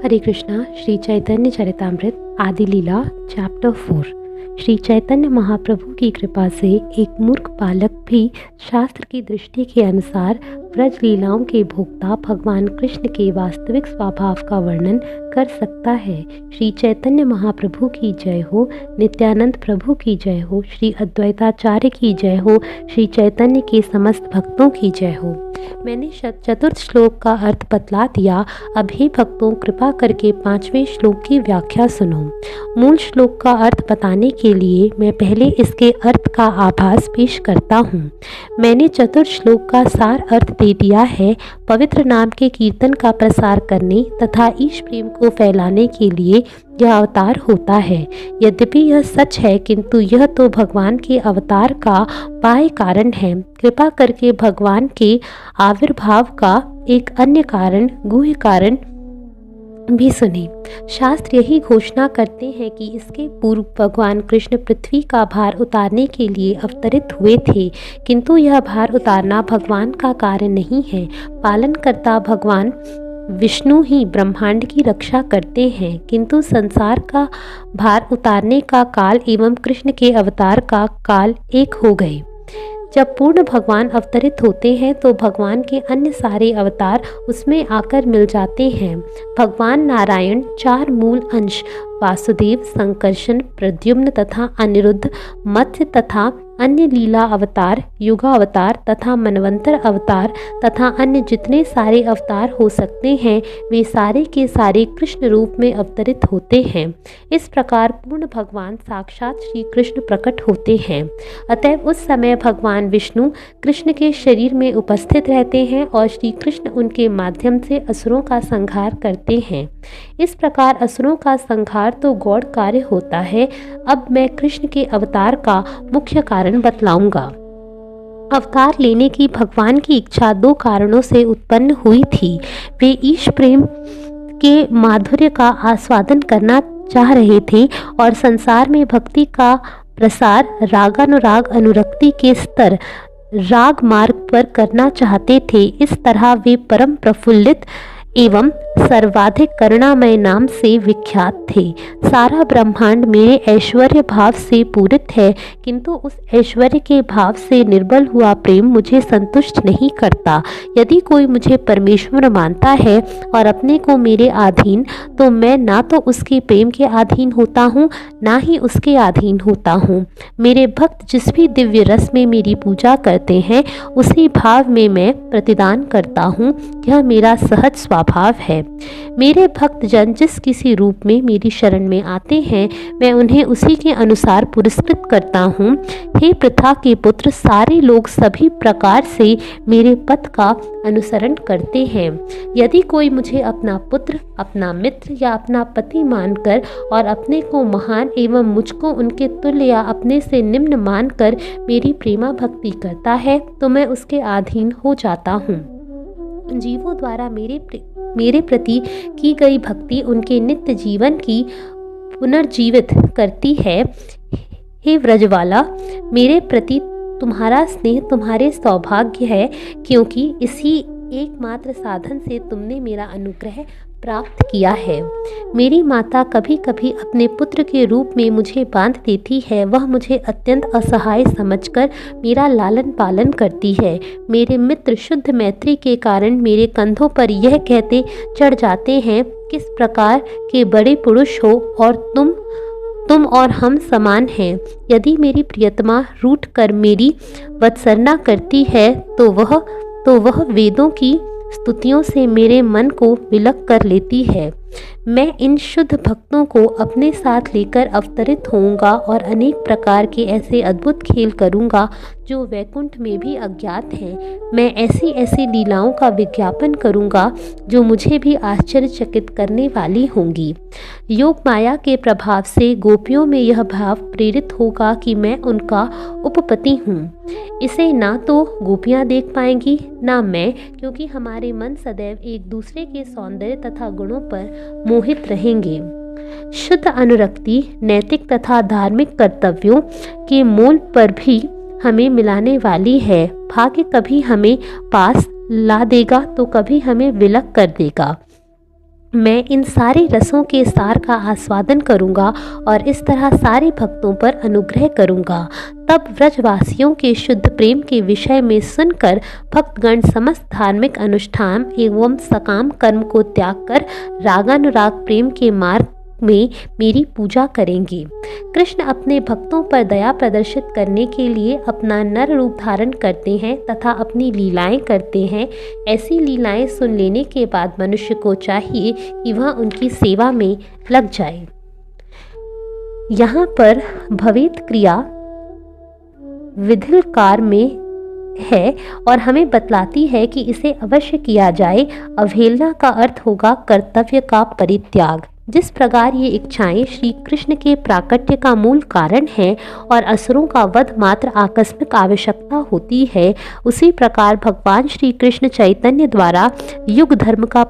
हरे कृष्णा। श्री चैतन्य चरितामृत आदि लीला चैप्टर 4। श्री चैतन्य महाप्रभु की कृपा से एक मूर्ख बालक भी शास्त्र की दृष्टि के अनुसार ब्रज लीलाओं के भोक्ता भगवान कृष्ण के वास्तविक स्वभाव का वर्णन कर सकता है। श्री चैतन्य महाप्रभु की जय हो, नित्यानंद प्रभु की जय हो, श्री अद्वैताचार्य की जय हो, श्री चैतन्य के समस्त भक्तों की जय हो। मैंने चतुर्थ श्लोक का अर्थ बतला दिया। अब हे भक्तों, कृपा करके 5वें श्लोक की व्याख्या सुनो। मूल श्लोक का अर्थ बताने के लिए मैं पहले इसके अर्थ का आभास पेश करता हूँ। मैंने चतुर्थ श्लोक का सार अर्थ दे दिया है। पवित्र नाम के कीर्तन का प्रसार करने तथा ईश प्रेम को फैलाने के लिए यह अवतार होता है। यद्यपि यह सच है, किंतु यह तो भगवान के अवतार का बाह्य कारण है। कृपा करके भगवान के आविर्भाव का एक अन्य कारण, गुह्य कारण भी सुने। शास्त्र यही घोषणा करते हैं कि इसके पूर्व भगवान कृष्ण पृथ्वी का भार उतारने के लिए अवतरित हुए थे, किंतु यह भार उतारना भगवान का कार्य नहीं है। पालनकर्ता भगवान विष्णु ही ब्रह्मांड की रक्षा करते हैं, किंतु संसार का भार उतारने का काल एवं कृष्ण के अवतार का काल एक हो गए। जब पूर्ण भगवान अवतरित होते हैं तो भगवान के अन्य सारे अवतार उसमें आकर मिल जाते हैं। भगवान नारायण 4 मूल अंश वासुदेव, संकर्षण, प्रद्युम्न तथा अनिरुद्ध, मत्स्य तथा अन्य लीला अवतार, युगा अवतार तथा मनवंतर अवतार तथा अन्य जितने सारे अवतार हो सकते हैं, वे सारे के सारे कृष्ण रूप में अवतरित होते हैं। इस प्रकार पूर्ण भगवान साक्षात श्री कृष्ण प्रकट होते हैं। अतएव उस समय भगवान विष्णु कृष्ण के शरीर में उपस्थित रहते हैं और श्री कृष्ण उनके माध्यम से असुरों का संहार करते हैं। इस प्रकार असुरों का संहार तो गौड़ कार्य होता है। अब मैं कृष्ण के अवतार का मुख्य कारण बतलाऊंगा। अवतार लेने की भगवान की इच्छा 2 कारणों से उत्पन्न हुई थी। वे ईश प्रेम के माधुर्य का आस्वादन करना चाह रहे थे और संसार में भक्ति का प्रसार रागानुराग अनुरक्ति के स्तर राग मार्ग पर करना चाहते थे। इस तरह वे परम प्रफुल्लित एवं सर्वाधिक करुणामय नाम से विख्यात थे। सारा ब्रह्मांड मेरे ऐश्वर्य भाव से पूरित है, किंतु उस ऐश्वर्य के भाव से निर्बल हुआ प्रेम मुझे संतुष्ट नहीं करता। यदि कोई मुझे परमेश्वर मानता है और अपने को मेरे अधीन, तो मैं ना तो उसके प्रेम के अधीन होता हूँ, ना ही उसके अधीन होता हूँ। मेरे भक्त जिस भी दिव्य रस में मेरी पूजा करते हैं, उसी भाव में मैं प्रतिदान करता हूँ। यह मेरा सहज स्वभाव है। मेरे भक्त जन जिस किसी रूप में मेरी शरण में आते हैं, मैं उन्हें उसी के अनुसार पुरस्कृत करता हूँ। हे पृथा के पुत्र, सारे लोग सभी प्रकार से मेरे पथ का अनुसरण करते हैं। यदि कोई मुझे अपना पुत्र, अपना मित्र या अपना पति मानकर और अपने को महान एवं मुझको उनके तुल्य या अपने से निम्न मानकर मेरी प्रेमा भक्ति करता है, तो मैं उसके अधीन हो जाता हूँ। जीवों द्वारा मेरे प्रति की गई भक्ति उनके नित्य जीवन की पुनर्जीवित करती है। हे व्रजवाला, मेरे प्रति तुम्हारा स्नेह तुम्हारे सौभाग्य है, क्योंकि इसी एकमात्र साधन से तुमने मेरा अनुग्रह प्राप्त किया है। मेरी माता कभी कभी अपने पुत्र के रूप में मुझे बांध देती है। वह मुझे अत्यंत असहाय समझकर मेरा लालन पालन करती है। मेरे मित्र शुद्ध मैत्री के कारण मेरे कंधों पर यह कहते चढ़ जाते हैं, किस प्रकार के बड़े पुरुष हो और तुम और हम समान हैं। यदि मेरी प्रियतमा रूठ कर मेरी वत्सरना करती है, तो वह वेदों की स्तुतियों से मेरे मन को विलक कर लेती है। मैं इन शुद्ध भक्तों को अपने साथ लेकर अवतरित होऊंगा और अनेक प्रकार के ऐसे अद्भुत खेल करूंगा जो वैकुंठ में भी अज्ञात हैं। मैं ऐसी ऐसी लीलाओं का विज्ञापन करूंगा जो मुझे भी आश्चर्यचकित करने वाली होंगी। योग माया के प्रभाव से गोपियों में यह भाव प्रेरित होगा कि मैं उनका उपपति हूँ। इसे ना तो गोपियाँ देख पाएंगी, ना मैं, क्योंकि हमारे मन सदैव एक दूसरे के सौंदर्य तथा गुणों पर मोहित रहेंगे। शुद्ध अनुरक्ति नैतिक तथा धार्मिक कर्तव्यों के मूल पर भी हमें मिलाने वाली है। भाग्य कभी हमें पास ला देगा तो कभी हमें विलग कर देगा। मैं इन सारे रसों के सार का आस्वादन करूंगा और इस तरह सारे भक्तों पर अनुग्रह करूंगा। तब व्रजवासियों के शुद्ध प्रेम के विषय में सुनकर भक्तगण समस्त धार्मिक अनुष्ठान एवं सकाम कर्म को त्याग कर रागानुराग प्रेम के मार्ग में मेरी पूजा करेंगे। कृष्ण अपने भक्तों पर दया प्रदर्शित करने के लिए अपना नर रूप धारण करते हैं तथा अपनी लीलाएं करते हैं। ऐसी लीलाएं सुन लेने के बाद मनुष्य को चाहिए कि वह उनकी सेवा में लग जाए। यहाँ पर भवेत क्रिया विधिलकार में है और हमें बतलाती है कि इसे अवश्य किया जाए। अवहेलना का अर्थ होगा कर्तव्य का परित्याग। जिस प्रकार ये इच्छाएं श्री कृष्ण के प्राकट्य का मूल कारण है और असुरों का वध मात्र आकस्मिक आवश्यकता होती है, उसी प्रकार भगवान श्री कृष्ण चैतन्य द्वारा युग धर्म का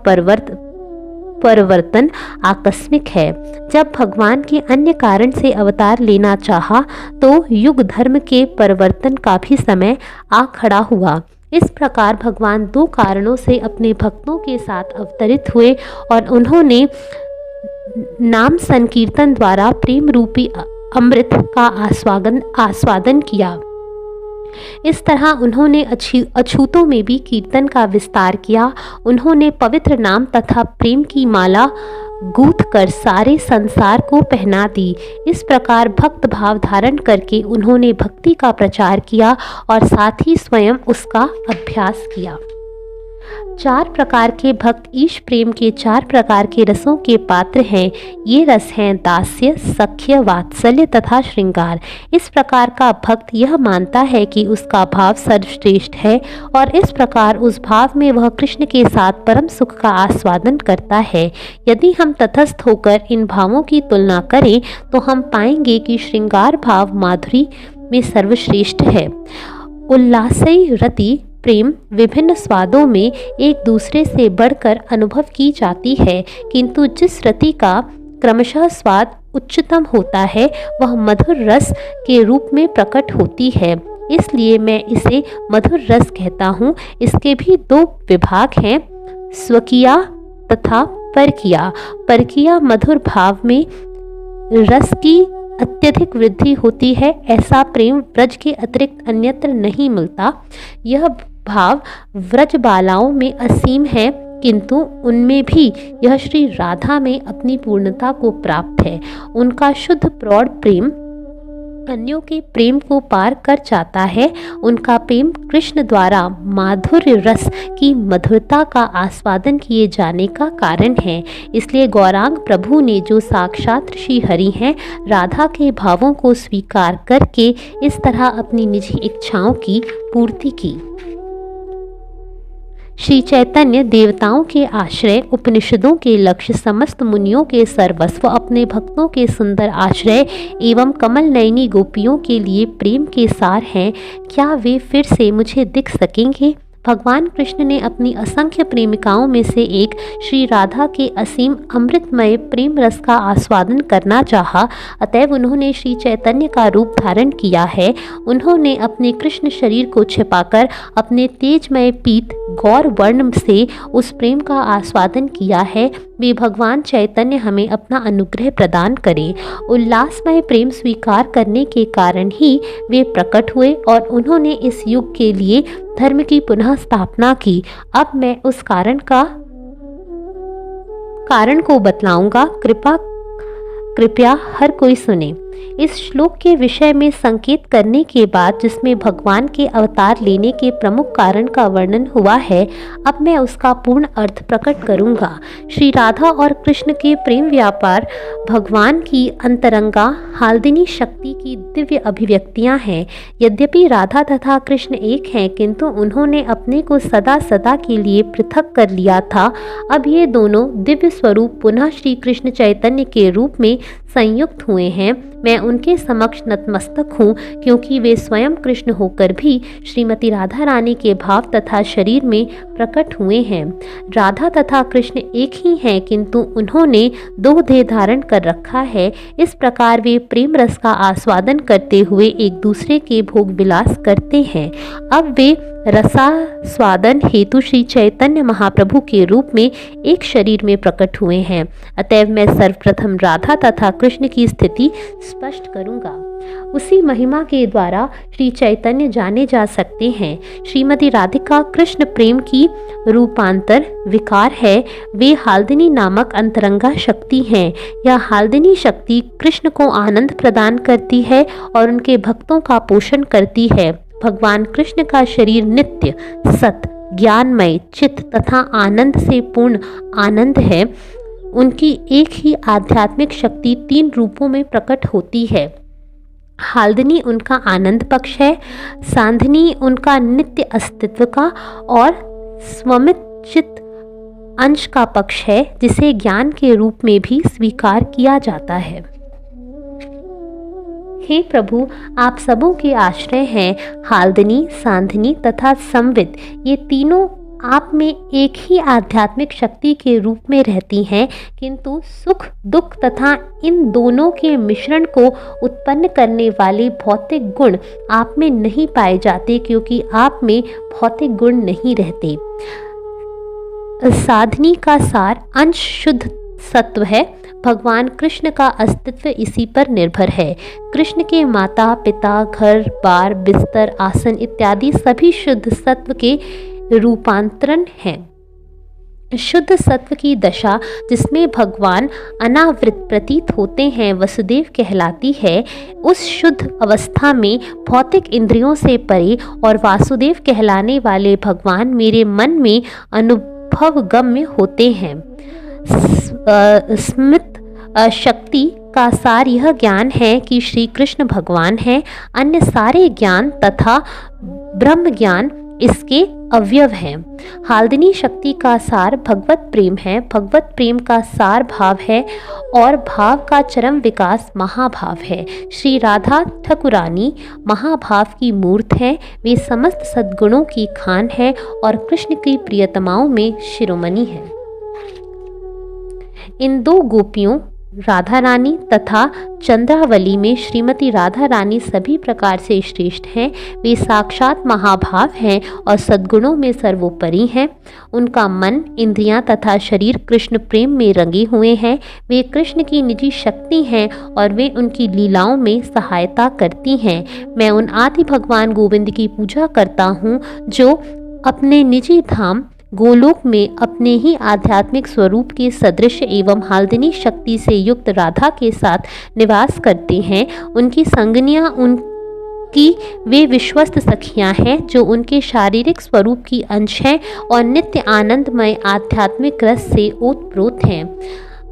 परिवर्तन आकस्मिक है। जब भगवान के अन्य कारण से अवतार लेना चाहा तो युग धर्म के परिवर्तन का भी समय आ खड़ा हुआ। इस प्रकार भगवान दो कारणों से अपने भक्तों के साथ अवतरित हुए और उन्होंने नाम संकीर्तन द्वारा प्रेम रूपी अमृत का आस्वादन किया। इस तरह उन्होंने अछूतों में भी कीर्तन का विस्तार किया। उन्होंने पवित्र नाम तथा प्रेम की माला गूंथ कर सारे संसार को पहना दी। इस प्रकार भक्त भाव धारण करके उन्होंने भक्ति का प्रचार किया और साथ ही स्वयं उसका अभ्यास किया। चार प्रकार के भक्त ईश प्रेम के चार प्रकार के रसों के पात्र हैं। ये रस हैं दास्य, सख्य, वात्सल्य तथा श्रृंगार। इस प्रकार का भक्त यह मानता है कि उसका भाव सर्वश्रेष्ठ है और इस प्रकार उस भाव में वह कृष्ण के साथ परम सुख का आस्वादन करता है। यदि हम तटस्थ होकर इन भावों की तुलना करें तो हम पाएंगे कि श्रृंगार भाव माधुरी में सर्वश्रेष्ठ है। उल्लासई रति प्रेम विभिन्न स्वादों में एक दूसरे से बढ़कर अनुभव की जाती है, किंतु जिस रति का क्रमशः स्वाद उच्चतम होता है वह मधुर रस के रूप में प्रकट होती है। इसलिए मैं इसे मधुर रस कहता हूँ। इसके भी दो विभाग हैं, स्वकीया तथा परकीया। परकीया मधुर भाव में रस की अत्यधिक वृद्धि होती है। ऐसा प्रेम व्रज के अतिरिक्त अन्यत्र नहीं मिलता। यह भाव व्रज बालाओं में असीम है, किंतु उनमें भी यह श्री राधा में अपनी पूर्णता को प्राप्त है। उनका शुद्ध प्रौढ़ प्रेम अन्यों के प्रेम को पार कर जाता है। उनका प्रेम कृष्ण द्वारा माधुर्य रस की मधुरता का आस्वादन किए जाने का कारण है। इसलिए गौरांग प्रभु ने, जो साक्षात श्री हरि हैं, राधा के भावों को स्वीकार करके इस तरह अपनी निजी इच्छाओं की पूर्ति की। श्री चैतन्य देवताओं के आश्रय, उपनिषदों के लक्ष्य, समस्त मुनियों के सर्वस्व, अपने भक्तों के सुंदर आश्रय एवं कमल नयनी गोपियों के लिए प्रेम के सार हैं। क्या वे फिर से मुझे दिख सकेंगे? भगवान कृष्ण ने अपनी असंख्य प्रेमिकाओं में से एक श्री राधा के असीम अमृतमय प्रेम रस का आस्वादन करना चाहा, अतएव उन्होंने श्री चैतन्य का रूप धारण किया है। उन्होंने अपने कृष्ण शरीर को छिपाकर अपने तेजमय पीत गौर वर्ण से उस प्रेम का आस्वादन किया है। वे भगवान चैतन्य हमें अपना अनुग्रह प्रदान करें। उल्लासमय प्रेम स्वीकार करने के कारण ही वे प्रकट हुए और उन्होंने इस युग के लिए धर्म की पुनः स्थापना की। अब मैं उस कारण को बतलाऊंगा। कृपया हर कोई सुने। इस श्लोक के विषय में संकेत करने के बाद, जिसमें भगवान के अवतार लेने के प्रमुख कारण का वर्णन हुआ है, अब मैं उसका पूर्ण अर्थ प्रकट करूंगा। श्री राधा और कृष्ण के प्रेम व्यापार भगवान की अंतरंगा हाल्दिनी शक्ति की दिव्य अभिव्यक्तियां हैं। यद्यपि राधा तथा कृष्ण एक हैं, किंतु उन्होंने अपने को सदा सदा के लिए पृथक कर लिया था। अब ये दोनों दिव्य स्वरूप पुनः श्री कृष्ण चैतन्य के रूप में संयुक्त हुए हैं। मैं उनके समक्ष नतमस्तक हूँ, क्योंकि वे स्वयं कृष्ण होकर भी श्रीमती राधा रानी के भाव तथा शरीर में प्रकट हुए हैं। राधा तथा कृष्ण एक ही हैं, किंतु उन्होंने दो देह धारण कर रखा है। इस प्रकार वे प्रेम रस का आस्वादन करते हुए एक दूसरे के भोग विलास करते हैं। अब वे रसास्वादन हेतु श्री चैतन्य महाप्रभु के रूप में एक शरीर में प्रकट हुए हैं। अतएव मैं सर्वप्रथम राधा तथा कृष्ण की स्थिति स्पष्ट करूंगा। उसी महिमा के द्वारा श्री चैतन्य जाने जा सकते हैं। श्रीमती राधिका कृष्ण प्रेम की रूपांतर विकार है। वे हाल्दिनी नामक अंतरंगा शक्ति हैं। यह हाल्दिनी शक्ति कृष्ण को आनंद प्रदान करती है और उनके भक्तों का पोषण करती है। भगवान कृष्ण का शरीर नित्य, सत, ज्ञानमय, चित्त तथा आनंद से पूर्ण आनंद है। उनकी एक ही आध्यात्मिक शक्ति 3 रूपों में प्रकट होती है। हाल्दिनी उनका आनंद पक्ष है, सांधनी उनका नित्य अस्तित्व का और स्वमित चित्त अंश का पक्ष है, जिसे ज्ञान के रूप में भी स्वीकार किया जाता है। हे प्रभु, आप सबों के आश्रय हैं। हाल्दिनी, सांधनी तथा संवित, ये तीनों आप में एक ही आध्यात्मिक शक्ति के रूप में रहती हैं, किंतु सुख, दुख तथा इन दोनों के मिश्रण को उत्पन्न करने वाले भौतिक गुण आप में नहीं पाए जाते, क्योंकि आप में भौतिक गुण नहीं रहते। साधनी का सार अंश शुद्ध सत्व है। भगवान कृष्ण का अस्तित्व इसी पर निर्भर है। कृष्ण के माता पिता, घर बार, बिस्तर, आसन इत्यादि सभी शुद्ध सत्व के रूपांतरण हैं। शुद्ध सत्व की दशा जिसमें भगवान अनावृत प्रतीत होते हैं वसुदेव कहलाती है। उस शुद्ध अवस्था में भौतिक इंद्रियों से परे और वासुदेव कहलाने वाले भगवान मेरे मन में अनुभवगम्य होते हैं। स्मित शक्ति का सार यह ज्ञान है कि श्री कृष्ण भगवान हैं। अन्य सारे ज्ञान तथा ब्रह्म ज्ञान इसके अवयव हैं। हाल्दिनी शक्ति का सार भगवत प्रेम है। भगवत प्रेम का सार भाव है और भाव का चरम विकास महाभाव है। श्री राधा ठाकुरानी महाभाव की मूर्त है। वे समस्त सद्गुणों की खान है और कृष्ण की प्रियतमाओं में शिरोमणि है। इन 2 गोपियों राधा रानी तथा चंद्रावली में श्रीमती राधा रानी सभी प्रकार से श्रेष्ठ हैं। वे साक्षात महाभाव हैं और सद्गुणों में सर्वोपरि हैं। उनका मन, इंद्रियां तथा शरीर कृष्ण प्रेम में रंगे हुए हैं। वे कृष्ण की निजी शक्ति हैं और वे उनकी लीलाओं में सहायता करती हैं। मैं उन आदि भगवान गोविंद की पूजा करता हूँ जो अपने निजी धाम गोलोक में अपने ही आध्यात्मिक स्वरूप के सदृश एवं हाल्दिनी शक्ति से युक्त राधा के साथ निवास करते हैं। उनकी संगनियां उनकी वे विश्वस्त सखियां हैं जो उनके शारीरिक स्वरूप की अंश हैं और नित्य आनंदमय आध्यात्मिक रस से ओतप्रोत हैं।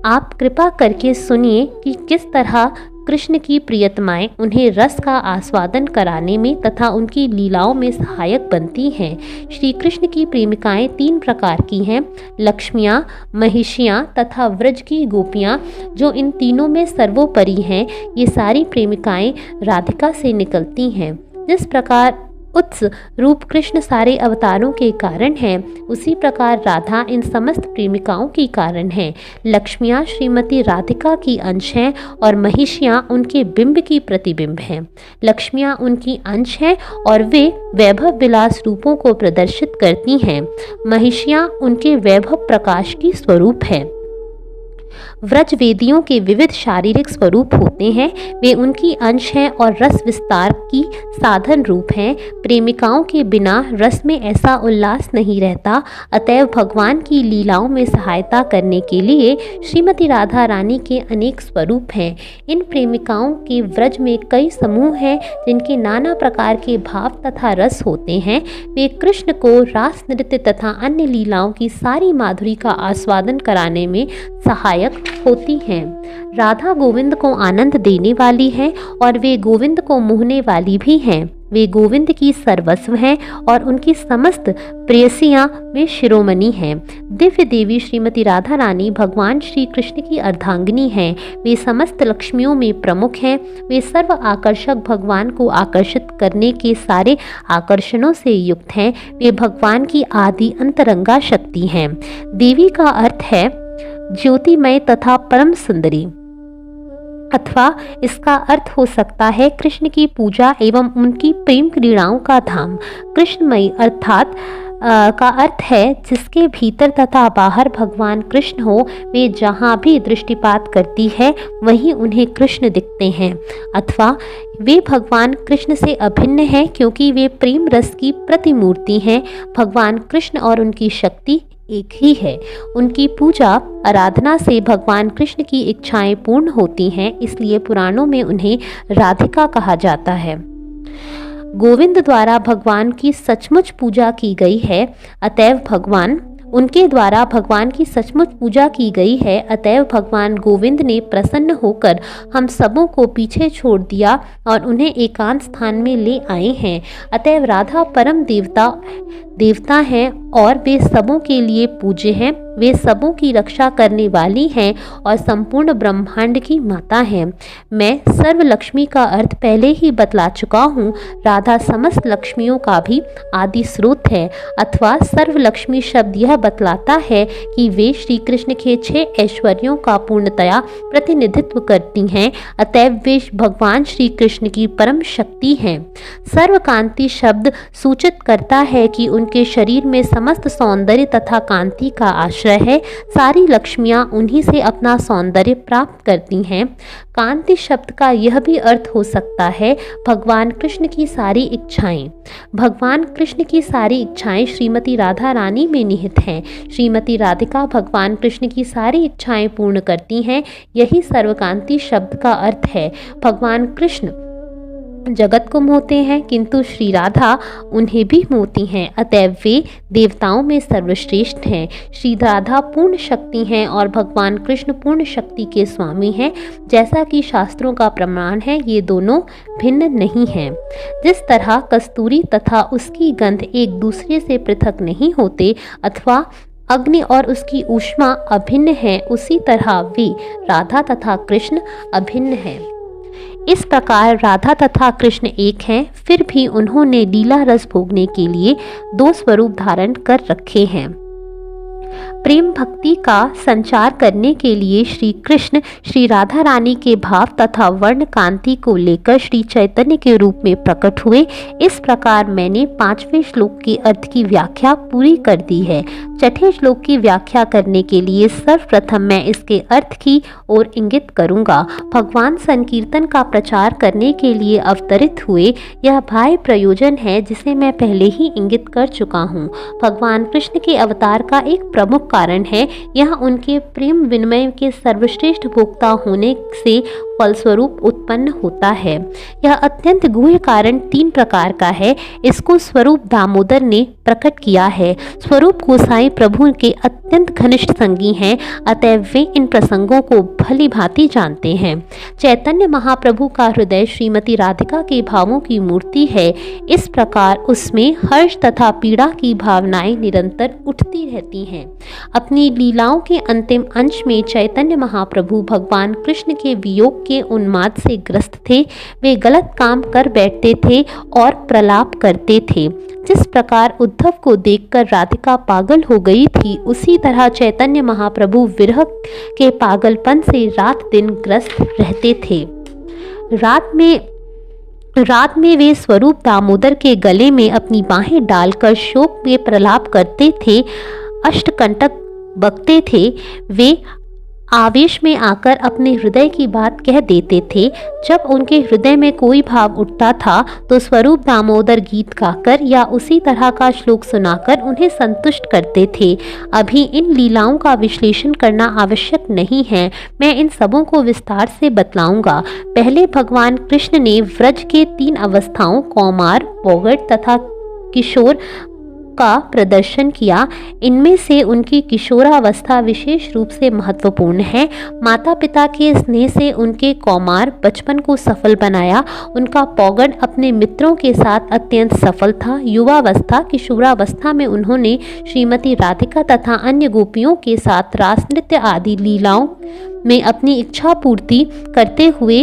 आप कृपा करके सुनिए कि किस तरह कृष्ण की प्रियतमाएं उन्हें रस का आस्वादन कराने में तथा उनकी लीलाओं में सहायक बनती हैं। श्री कृष्ण की प्रेमिकाएं 3 प्रकार की हैं, लक्ष्मियां, महिषियां तथा व्रज की गोपियां, जो इन तीनों में सर्वोपरि हैं। ये सारी प्रेमिकाएं राधिका से निकलती हैं। जिस प्रकार उत्स रूप कृष्ण सारे अवतारों के कारण हैं, उसी प्रकार राधा इन समस्त प्रेमिकाओं की कारण है। लक्ष्मियां श्रीमती राधिका की अंश हैं और महिषियां उनके बिंब की प्रतिबिंब हैं। लक्ष्मियां उनकी अंश हैं और वे वैभव विलास रूपों को प्रदर्शित करती हैं। महिषियां उनके वैभव प्रकाश की स्वरूप है। व्रज वेदियों के विविध शारीरिक स्वरूप होते हैं। वे उनकी अंश हैं और रस विस्तार की साधन रूप हैं। प्रेमिकाओं के बिना रस में ऐसा उल्लास नहीं रहता। अतएव भगवान की लीलाओं में सहायता करने के लिए श्रीमती राधा रानी के अनेक स्वरूप हैं। इन प्रेमिकाओं के व्रज में कई समूह हैं जिनके नाना प्रकार के भाव तथा रस होते हैं। वे कृष्ण को रास नृत्य तथा अन्य लीलाओं की सारी माधुरी का आस्वादन कराने में सहायक होती हैं। राधा गोविंद को आनंद देने वाली हैं और वे गोविंद को मोहने वाली भी हैं। वे गोविंद की सर्वस्व हैं और उनकी समस्त प्रेयसियां वे शिरोमणि हैं। दिव्य देवी श्रीमती राधा रानी भगवान श्री कृष्ण की अर्धांगिनी हैं। वे समस्त लक्ष्मियों में प्रमुख हैं। वे सर्व आकर्षक भगवान को आकर्षित करने के सारे आकर्षणों से युक्त हैं। वे भगवान की आदि अंतरंगा शक्ति हैं। देवी का अर्थ है ज्योतिमय तथा परम सुंदरी। अथवा इसका अर्थ हो सकता है कृष्ण की पूजा एवं उनकी प्रेम क्रीड़ाओं का धाम। कृष्णमयी अर्थात का अर्थ है जिसके भीतर तथा बाहर भगवान कृष्ण हो, वे जहाँ भी दृष्टिपात करती है वहीं उन्हें कृष्ण दिखते हैं, अथवा वे भगवान कृष्ण से अभिन्न हैं क्योंकि वे प्रेम रस की प्रतिमूर्ति हैं। भगवान कृष्ण और उनकी शक्ति एक ही है। उनकी पूजा आराधना से भगवान कृष्ण की इच्छाएं पूर्ण होती हैं, इसलिए पुराणों में उन्हें राधिका कहा जाता है। गोविंद द्वारा भगवान की सचमुच पूजा की गई है, अतएव भगवान उनके द्वारा भगवान की सचमुच पूजा की गई है, अतएव भगवान गोविंद ने प्रसन्न होकर हम सबों को पीछे छोड़ दिया और उन्हें एकांत स्थान में ले आए हैं। अतएव राधा परम देवता हैं और वे सबों के लिए पूज्य हैं। वे सबों की रक्षा करने वाली हैं और संपूर्ण ब्रह्मांड की माता हैं। मैं सर्व लक्ष्मी का अर्थ पहले ही बतला चुका हूँ। राधा समस्त लक्ष्मियों का भी आदि स्रोत है, अथवा सर्व लक्ष्मी शब्द यह बतलाता है कि वे श्री कृष्ण के 6 ऐश्वर्यों का पूर्णतया प्रतिनिधित्व करती हैं, अतएव वे भगवान श्री कृष्ण की परम शक्ति हैं। सर्वकांति शब्द सूचित करता है कि उनके शरीर में समस्त सौंदर्य तथा कांति का आश्रय है। सारी लक्ष्मियां उन्हीं से अपना सौंदर्य प्राप्त करती हैं। कांति शब्द का यह भी अर्थ हो सकता है भगवान कृष्ण की सारी इच्छाएं। भगवान कृष्ण की सारी इच्छाएं श्रीमती राधा रानी में निहित हैं। श्रीमती राधिका भगवान कृष्ण की सारी इच्छाएं पूर्ण करती हैं। यही सर्वकांति शब्द का अर्थ है। भगवान कृष्ण जगत को मोहते हैं किंतु श्री राधा उन्हें भी मोहती हैं, अतएव वे देवताओं में सर्वश्रेष्ठ हैं। श्री राधा पूर्ण शक्ति हैं और भगवान कृष्ण पूर्ण शक्ति के स्वामी हैं। जैसा कि शास्त्रों का प्रमाण है, ये दोनों भिन्न नहीं हैं। जिस तरह कस्तूरी तथा उसकी गंध एक दूसरे से पृथक नहीं होते, अथवा अग्नि और उसकी ऊष्मा अभिन्न है, उसी तरह वे राधा तथा कृष्ण अभिन्न हैं। इस प्रकार राधा तथा कृष्ण एक हैं, फिर भी उन्होंने लीला रस भोगने के लिए 2 स्वरूप धारण कर रखे हैं। प्रेम भक्ति का संचार करने के लिए श्री कृष्ण श्री राधा रानी के भाव तथा वर्ण कांति को लेकर श्री चैतन्य के रूप में प्रकट हुए। इस प्रकार मैंने 5वें श्लोक के अर्थ की व्याख्या पूरी कर दी है। 6ठे श्लोक की व्याख्या करने के लिए सर्वप्रथम मैं इसके अर्थ की ओर इंगित करूंगा। भगवान संकीर्तन का प्रचार करने के लिए अवतरित हुए, यह बाह्य प्रयोजन है जिसे मैं पहले ही इंगित कर चुका हूँ। भगवान कृष्ण के अवतार का एक प्रमुख कारण है, यह उनके प्रेम विनिमय के सर्वश्रेष्ठ भोक्ता होने से फलस्वरूप उत्पन्न होता है। यह अत्यंत गूढ़ कारण 3 प्रकार का है। इसको स्वरूप दामोदर ने प्रकट किया है। स्वरूप गोसाई प्रभु के अत्यंत घनिष्ठ संगी हैं, अतएव वे इन प्रसंगों को भली भांति जानते हैं। चैतन्य महाप्रभु का हृदय श्रीमती राधिका के भावों की मूर्ति है। इस प्रकार उसमें हर्ष तथा पीड़ा की भावनाएं निरंतर उठती रहती हैं। अपनी लीलाओं के अंतिम अंश में चैतन्य महाप्रभु भगवान कृष्ण के वियोग के उन्माद से ग्रस्त थे। वे गलत काम कर बैठते थे और प्रलाप करते थे। जिस प्रकार उद्धव को देखकर राधिका पागल हो गई थी, उसी तरह चैतन्य महाप्रभु विरह के पागलपन से रात दिन ग्रस्त रहते थे। रात में वे स्वरूप दामोदर के गले में अपनी बाहें डालकर शोक में प्रलाप करते थे, अष्टकंटक बकते थे। वे आवेश में आकर अपने हृदय की बात कह देते थे। जब उनके हृदय में कोई भाव उठता था तो स्वरूप दामोदर गीत गाकर या उसी तरह का श्लोक सुनाकर उन्हें संतुष्ट करते थे। अभी इन लीलाओं का विश्लेषण करना आवश्यक नहीं है, मैं इन सबों को विस्तार से बतलाऊंगा। पहले भगवान कृष्ण ने व्रज के 3 अवस्थाओं कौमार, पौगड़ तथा किशोर का प्रदर्शन किया। इनमें से उनकी किशोरावस्था विशेष रूप से महत्वपूर्ण है। माता पिता के स्नेह से उनके कौमार बचपन को सफल बनाया। उनका पौगड़ अपने मित्रों के साथ अत्यंत सफल था। युवावस्था, किशोरावस्था में उन्होंने श्रीमती राधिका तथा अन्य गोपियों के साथ रास नृत्य आदि लीलाओं में अपनी इच्छा पूर्ति करते हुए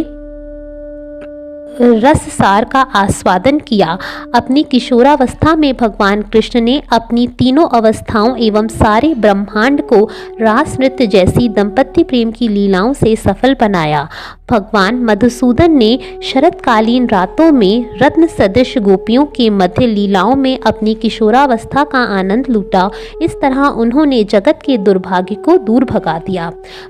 रससार का आस्वादन किया। अपनी किशोरावस्था में भगवान कृष्ण ने अपनी तीनों अवस्थाओं एवं सारे ब्रह्मांड को रास नृत्य जैसी दंपत्ति प्रेम की लीलाओं से सफल बनाया। भगवान मधुसूदन ने शरतकालीन रातों में रत्न सदृश गोपियों के मध्य लीलाओं में अपनी किशोरावस्था का आनंद लूटा। इस तरह उन्होंने जगत के दुर्भाग्य को दूर भगा दिया।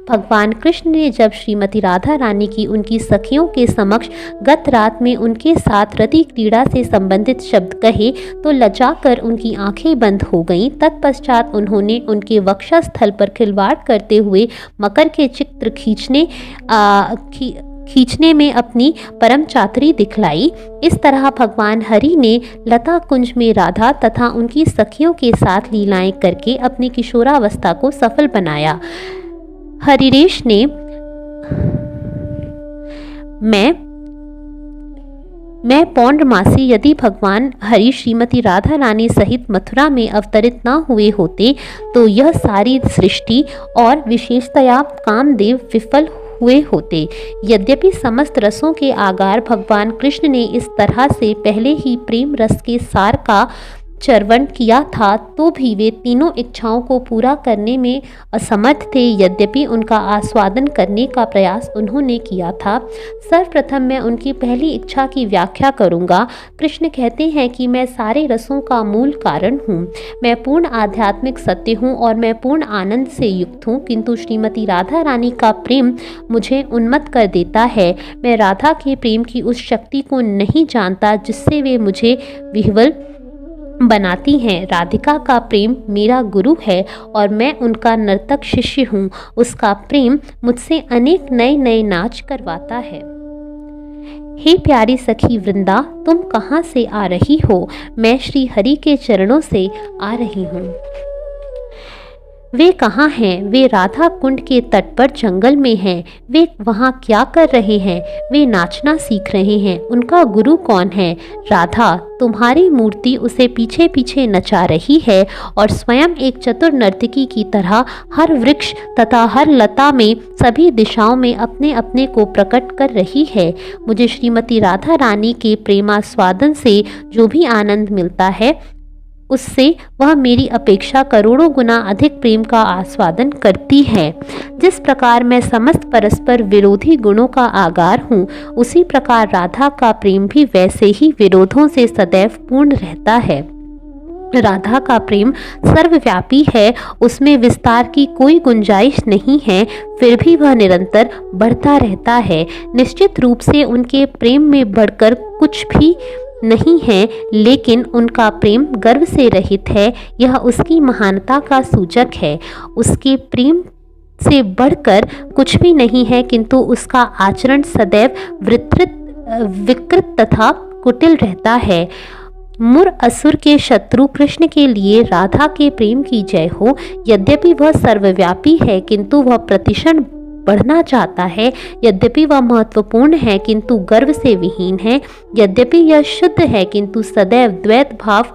भगवान कृष्ण ने जब श्रीमती राधा रानी की उनकी सखियों के समक्ष गत रात में उनके साथ रति क्रीड़ा से संबंधित शब्द कहे तो लजाकर उनकी आंखें बंद हो गईं। तत्पश्चात उन्होंने उनके वक्षस्थल पर खिलवाड़ करते हुए मकर के चित्र खींचने में अपनी परम चातुरी दिखलाई। इस तरह भगवान हरि ने लता कुंज में राधा तथा उनकी सखियों के साथ लीलाएं करके अपनी किशोरावस्था को सफल बनाया। हरिरेश ने मैं पौंड्रमासी यदि भगवान हरि श्रीमती राधा रानी सहित मथुरा में अवतरित न हुए होते तो यह सारी सृष्टि और विशेषतया कामदेव विफल हुए होते। यद्यपि समस्त रसों के आगार भगवान कृष्ण ने इस तरह से पहले ही प्रेम रस के सार का चर्वण किया था तो भी वे तीनों इच्छाओं को पूरा करने में असमर्थ थे। यद्यपि उनका आस्वादन करने का प्रयास उन्होंने किया था। सर्वप्रथम मैं उनकी पहली इच्छा की व्याख्या करूंगा। कृष्ण कहते हैं कि मैं सारे रसों का मूल कारण हूँ, मैं पूर्ण आध्यात्मिक सत्य हूँ और मैं पूर्ण आनंद से युक्त हूँ, किंतु श्रीमती राधा रानी का प्रेम मुझे उन्मत्त कर देता है। मैं राधा के प्रेम की उस शक्ति को नहीं जानता जिससे वे मुझे विह्वल बनाती हैं। राधिका का प्रेम मेरा गुरु है और मैं उनका नर्तक शिष्य हूँ। उसका प्रेम मुझसे अनेक नए नए नाच करवाता है। हे प्यारी सखी वृंदा, तुम कहाँ से आ रही हो? मैं श्री हरि के चरणों से आ रही हूँ। वे कहाँ हैं? वे राधा कुंड के तट पर जंगल में हैं। वे वहाँ क्या कर रहे हैं? वे नाचना सीख रहे हैं। उनका गुरु कौन है? राधा। तुम्हारी मूर्ति उसे पीछे पीछे नचा रही है और स्वयं एक चतुर नर्तकी की तरह हर वृक्ष तथा हर लता में सभी दिशाओं में अपने अपने को प्रकट कर रही है। मुझे श्रीमती राधा रानी के प्रेमास्वादन से जो भी आनंद मिलता है उससे वह मेरी अपेक्षा करोड़ों गुना अधिक प्रेम का आस्वादन करती है। जिस प्रकार मैं समस्त परस्पर विरोधी गुणों का आगार हूँ, उसी प्रकार राधा का प्रेम भी वैसे ही विरोधों से सदैव पूर्ण रहता है। राधा का प्रेम सर्वव्यापी है, उसमें विस्तार की कोई गुंजाइश नहीं है, फिर भी वह निरंतर बढ़ता रहता है। निश्चित रूप से उनके प्रेम में बढ़कर कुछ भी नहीं है, लेकिन उनका प्रेम गर्व से रहित है। यह उसकी महानता का सूचक है। उसके प्रेम से बढ़कर कुछ भी नहीं है, किंतु उसका आचरण सदैव विकृत तथा कुटिल रहता है। मुर असुर के शत्रु कृष्ण के लिए राधा के प्रेम की जय हो। यद्यपि वह सर्वव्यापी है, किंतु वह प्रतिक्षण बढ़ना चाहता है। यद्यपि वह महत्वपूर्ण है, किंतु गर्व से विहीन है। यद्यपि यह शुद्ध है, किंतु सदैव द्वैत भाव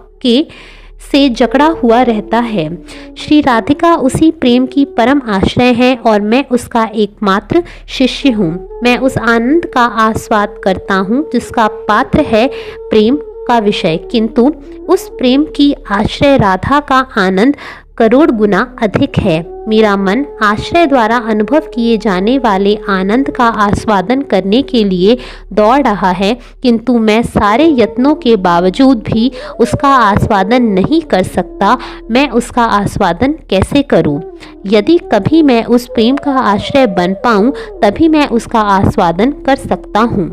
से जकड़ा हुआ रहता है। श्री राधिका उसी प्रेम की परम आश्रय है और मैं उसका एकमात्र शिष्य हूँ। मैं उस आनंद का आस्वाद करता हूँ जिसका पात्र है प्रेम का विषय, किंतु उस प्रेम की आश्रय राधा का आनंद करोड़ गुना अधिक है। मेरा मन आश्रय द्वारा अनुभव किए जाने वाले आनंद का आस्वादन करने के लिए दौड़ रहा है, किंतु मैं सारे यत्नों के बावजूद भी उसका आस्वादन नहीं कर सकता। मैं उसका आस्वादन कैसे करूं? यदि कभी मैं उस प्रेम का आश्रय बन पाऊं, तभी मैं उसका आस्वादन कर सकता हूं।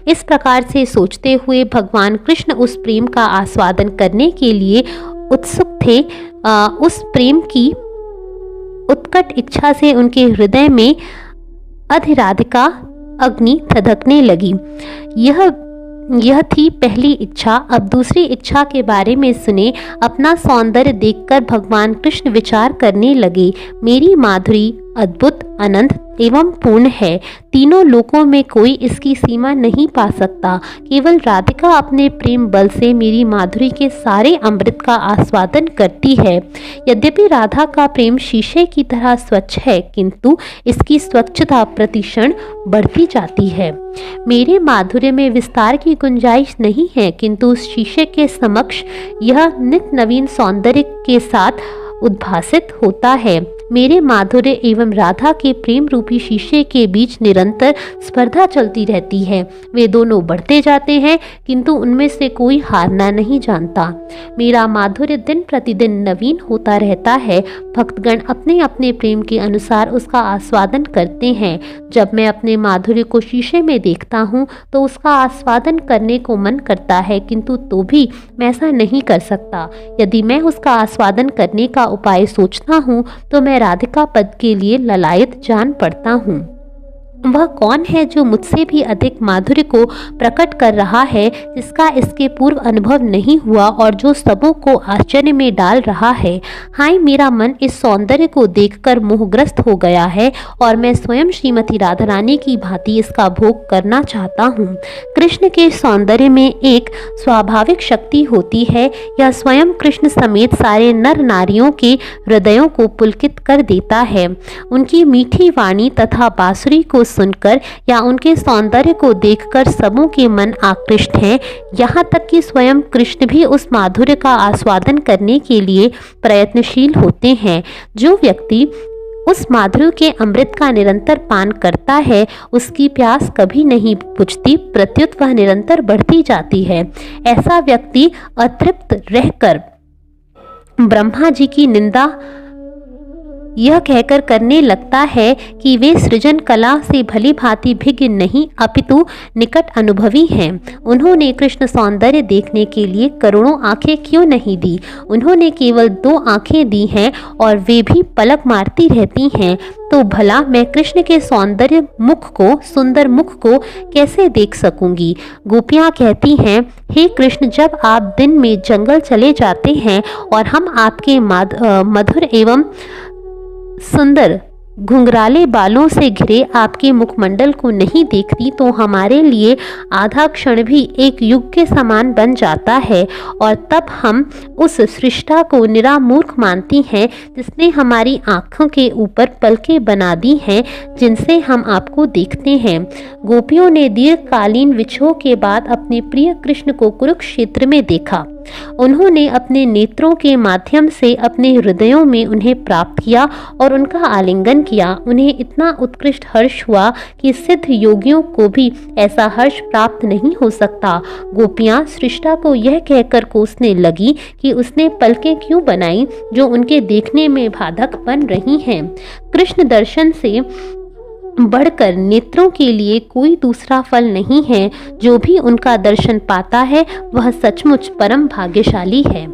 इस प्रकार से सोचते हुए भगवान कृष्ण उस प्रेम का आस्वादन करने के लिए उत्सुक थे। उस प्रेम की उत्कट इच्छा से उनके हृदय में अधिराधिका अग्नि धधकने लगी। यह थी पहली इच्छा। अब दूसरी इच्छा के बारे में सुने। अपना सौंदर्य देखकर भगवान कृष्ण विचार करने लगे। मेरी माधुरी अद्भुत, अनंत एवं पूर्ण है। तीनों लोकों में कोई इसकी सीमा नहीं पा सकता। केवल राधिका अपने प्रेम बल से मेरी माधुरी के सारे अमृत का आस्वादन करती है। यद्यपि राधा का प्रेम शीशे की तरह स्वच्छ है, किंतु इसकी स्वच्छता प्रतिक्षण बढ़ती जाती है। मेरे माधुर्य में विस्तार की गुंजाइश नहीं है, किंतु उस शीशे के समक्ष यह नित नवीन सौंदर्य के साथ उद्भासित होता है। मेरे माधुर्य एवं राधा के प्रेम रूपी शीशे के बीच निरंतर स्पर्धा चलती रहती है। वे दोनों बढ़ते जाते हैं, किंतु उनमें से कोई हारना नहीं जानता। मेरा माधुर्य दिन प्रतिदिन नवीन होता रहता है। भक्तगण अपने अपने प्रेम के अनुसार उसका आस्वादन करते हैं। जब मैं अपने माधुर्य को शीशे में देखता हूँ तो उसका आस्वादन करने को मन करता है, किंतु तो भी मैं ऐसा नहीं कर सकता। यदि मैं उसका आस्वादन करने का उपाय सोचता हूँ तो मैं राधिका पद के लिए ललायत जान पड़ता हूँ। वह कौन है जो मुझसे भी अधिक माधुर्य को प्रकट कर रहा है, जिसका इसके पूर्व अनुभव नहीं हुआ और जो सबों को आश्चर्य में डाल रहा है। हाय, मेरा मन इस सौंदर्य को देखकर मोहग्रस्त हो गया है और मैं स्वयं श्रीमती राधा रानी की भांति इसका भोग करना चाहता हूँ। कृष्ण के सौंदर्य में एक स्वाभाविक शक्ति होती है। यह स्वयं कृष्ण समेत सारे नर नारियों के हृदयों को पुलकित कर देता है। उनकी मीठी वाणी तथा बांसुरी को सुनकर या उनके सौंदर्य को देखकर सबों के मन आकृष्ट हैं। यहाँ तक कि स्वयं कृष्ण भी उस माधुर्य का आस्वादन करने के लिए प्रयत्नशील होते हैं। जो व्यक्ति उस माधुर्य के अमृत का निरंतर पान करता है, उसकी प्यास कभी नहीं बुझती, प्रत्युत वह निरंतर बढ़ती जाती है। ऐसा व्यक्ति अतृप्त रहकर ब्रह्मा जी की निंदा यह कहकर करने लगता है कि वे सृजन कला से भली भांति भिज्ञ नहीं अपितु निकट अनुभवी हैं। उन्होंने कृष्ण सौंदर्य देखने के लिए करोड़ों आंखें क्यों नहीं दी? उन्होंने केवल 2 आंखें दी हैं और वे भी पलक मारती रहती हैं। तो भला मैं कृष्ण के सौंदर्य मुख को, सुंदर मुख को कैसे देख सकूंगी? गोपियाँ कहती हैं, हे कृष्ण, जब आप दिन में जंगल चले जाते हैं और हम आपके मधुर एवं सुंदर घुंघराले बालों से घिरे आपके मुखमंडल को नहीं देखती तो हमारे लिए आधा क्षण भी एक युग के समान बन जाता है और तब हम उस सृष्टा को निरा मूर्ख मानती हैं जिसने हमारी आँखों के ऊपर पलकें बना दी हैं जिनसे हम आपको देखते हैं। गोपियों ने दीर्घकालीन विछोह के बाद अपने प्रिय कृष्ण को कुरुक्षेत्र में देखा। उन्होंने अपने नेत्रों के माध्यम से अपने हृदयों में उन्हें प्राप्त किया और उनका आलिंगन किया। उन्हें इतना उत्कृष्ट हर्ष हुआ कि सिद्ध योगियों को भी ऐसा हर्ष प्राप्त नहीं हो सकता। गोपियाँ सृष्टा को यह कहकर कोसने लगी कि उसने पलकें क्यों बनाई जो उनके देखने में बाधक बन रही हैं। कृष्ण दर्शन से बढ़कर नेत्रों के लिए कोई दूसरा फल नहीं है। जो भी उनका दर्शन पाता है वह सचमुच परम भाग्यशाली है।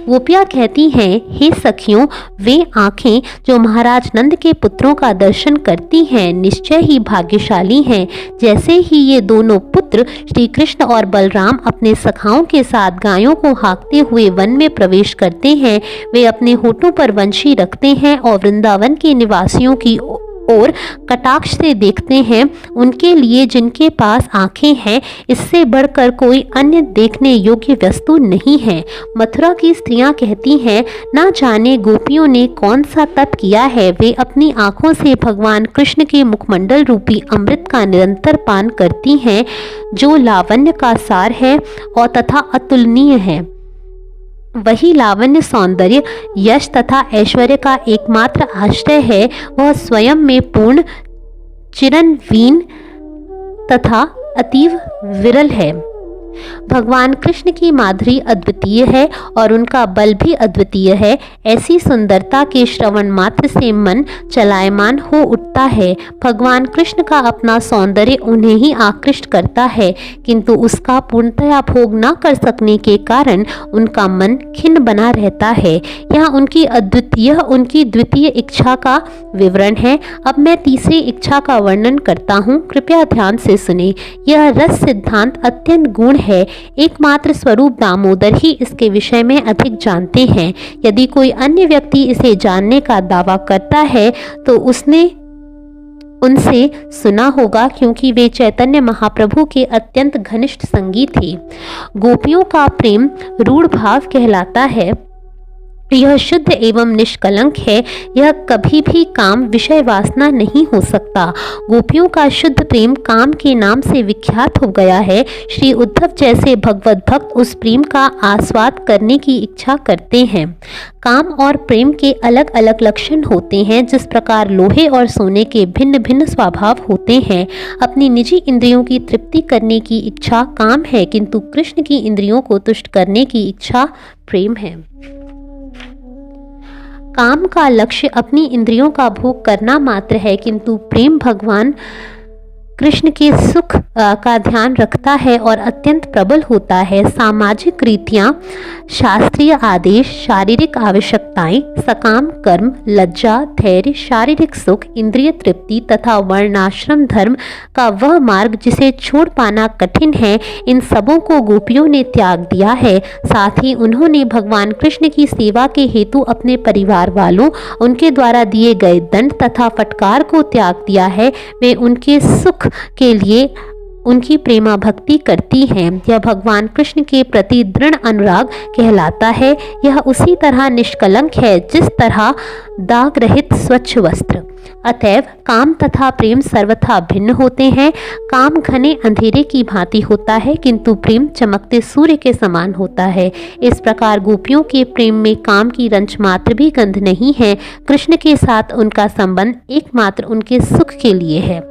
गोपियाँ कहती हैं, हे सखियों, वे आँखें जो महाराज नंद के पुत्रों का दर्शन करती हैं निश्चय ही भाग्यशाली हैं। जैसे ही ये दोनों पुत्र श्री कृष्ण और बलराम अपने सखाओं के साथ गायों को हाँकते हुए वन में प्रवेश करते हैं, वे अपने होठों पर वंशी रखते हैं और वृंदावन के निवासियों की और कटाक्ष से देखते हैं। उनके लिए जिनके पास आंखें हैं, इससे बढ़कर कोई अन्य देखने योग्य वस्तु नहीं है। मथुरा की स्त्रियां कहती हैं, ना जाने गोपियों ने कौन सा तप किया है, वे अपनी आंखों से भगवान कृष्ण के मुखमंडल रूपी अमृत का निरंतर पान करती हैं, जो लावण्य का सार है और तथा अतुलनीय है। वही लावण्य, सौंदर्य, यश तथा ऐश्वर्य का एकमात्र आश्रय है। वह स्वयं में पूर्ण, चिरंजीव तथा अतीव विरल है। भगवान कृष्ण की माधुरी अद्वितीय है और उनका बल भी अद्वितीय है। ऐसी सुंदरता के श्रवण मात्र से मन चलायमान हो उठता है। भगवान कृष्ण का अपना सौंदर्य उन्हें ही आकृष्ट करता है, किंतु उसका पूर्णतया भोग न कर सकने के कारण उनका मन खिन्न बना रहता है। यह उनकी द्वितीय इच्छा का विवरण है। अब मैं तीसरी इच्छा का वर्णन करता हूँ, कृपया ध्यान से सुने। यह रस सिद्धांत अत्यंत गूढ़ है। एकमात्र स्वरूप दामोदर ही इसके विषय में अधिक जानते हैं। यदि कोई अन्य व्यक्ति इसे जानने का दावा करता है तो उसने उनसे सुना होगा, क्योंकि वे चैतन्य महाप्रभु के अत्यंत घनिष्ठ संगी थे। गोपियों का प्रेम रूढ़ भाव कहलाता है। यह शुद्ध एवं निष्कलंक है। यह कभी भी काम विषय वासना नहीं हो सकता। गोपियों का शुद्ध प्रेम काम के नाम से विख्यात हो गया है। श्री उद्धव जैसे भगवत भक्त उस प्रेम का आस्वाद करने की इच्छा करते हैं। काम और प्रेम के अलग अलग लक्षण होते हैं। जिस प्रकार लोहे और सोने के भिन्न भिन्न स्वभाव होते हैं। अपनी निजी इंद्रियों की तृप्ति करने की इच्छा काम है, किंतु कृष्ण की इंद्रियों को तुष्ट करने की इच्छा प्रेम है। काम का लक्ष्य अपनी इंद्रियों का भोग करना मात्र है, किंतु प्रेम भगवान कृष्ण के सुख का ध्यान रखता है और अत्यंत प्रबल होता है। सामाजिक रीतियाँ, शास्त्रीय आदेश, शारीरिक आवश्यकताएं, सकाम कर्म, लज्जा, धैर्य, शारीरिक सुख, इंद्रिय तृप्ति तथा वर्णाश्रम धर्म का वह मार्ग जिसे छोड़ पाना कठिन है, इन सबों को गोपियों ने त्याग दिया है। साथ ही उन्होंने भगवान कृष्ण की सेवा के हेतु अपने परिवार वालों, उनके द्वारा दिए गए दंड तथा फटकार को त्याग दिया है। वे उनके सुख के लिए उनकी प्रेमा भक्ति करती हैं। यह भगवान कृष्ण के प्रति दृढ़ अनुराग कहलाता है। यह उसी तरह निष्कलंक है जिस तरह दाग रहित स्वच्छ वस्त्र। अतएव काम तथा प्रेम सर्वथा भिन्न होते हैं। काम घने अंधेरे की भांति होता है, किंतु प्रेम चमकते सूर्य के समान होता है। इस प्रकार गोपियों के प्रेम में काम की रंच मात्र भी गंध नहीं है। कृष्ण के साथ उनका संबंध एकमात्र उनके सुख के लिए है।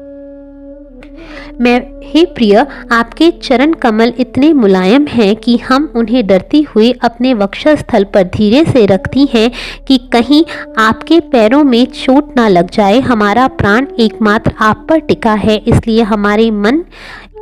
हे प्रिय, आपके चरण कमल इतने मुलायम हैं कि हम उन्हें डरती हुई अपने वक्षस्थल पर धीरे से रखती हैं कि कहीं आपके पैरों में चोट ना लग जाए। हमारा प्राण एकमात्र आप पर टिका है, इसलिए हमारे मन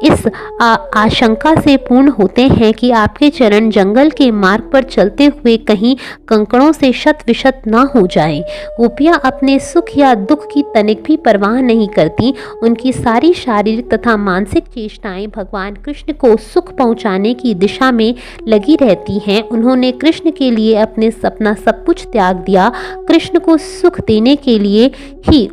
इस आशंका से पूर्ण होते हैं कि आपके चरण जंगल के मार्ग पर चलते हुए कहीं कंकड़ों से शत विशत ना हो जाएं। गोपियाँ अपने सुख या दुख की तनिक भी परवाह नहीं करती। उनकी सारी शारीरिक तथा मानसिक चेष्टाएं भगवान कृष्ण को सुख पहुंचाने की दिशा में लगी रहती हैं। उन्होंने कृष्ण के लिए अपने सपना सब कुछ त्याग दिया। कृष्ण को सुख देने के लिए ही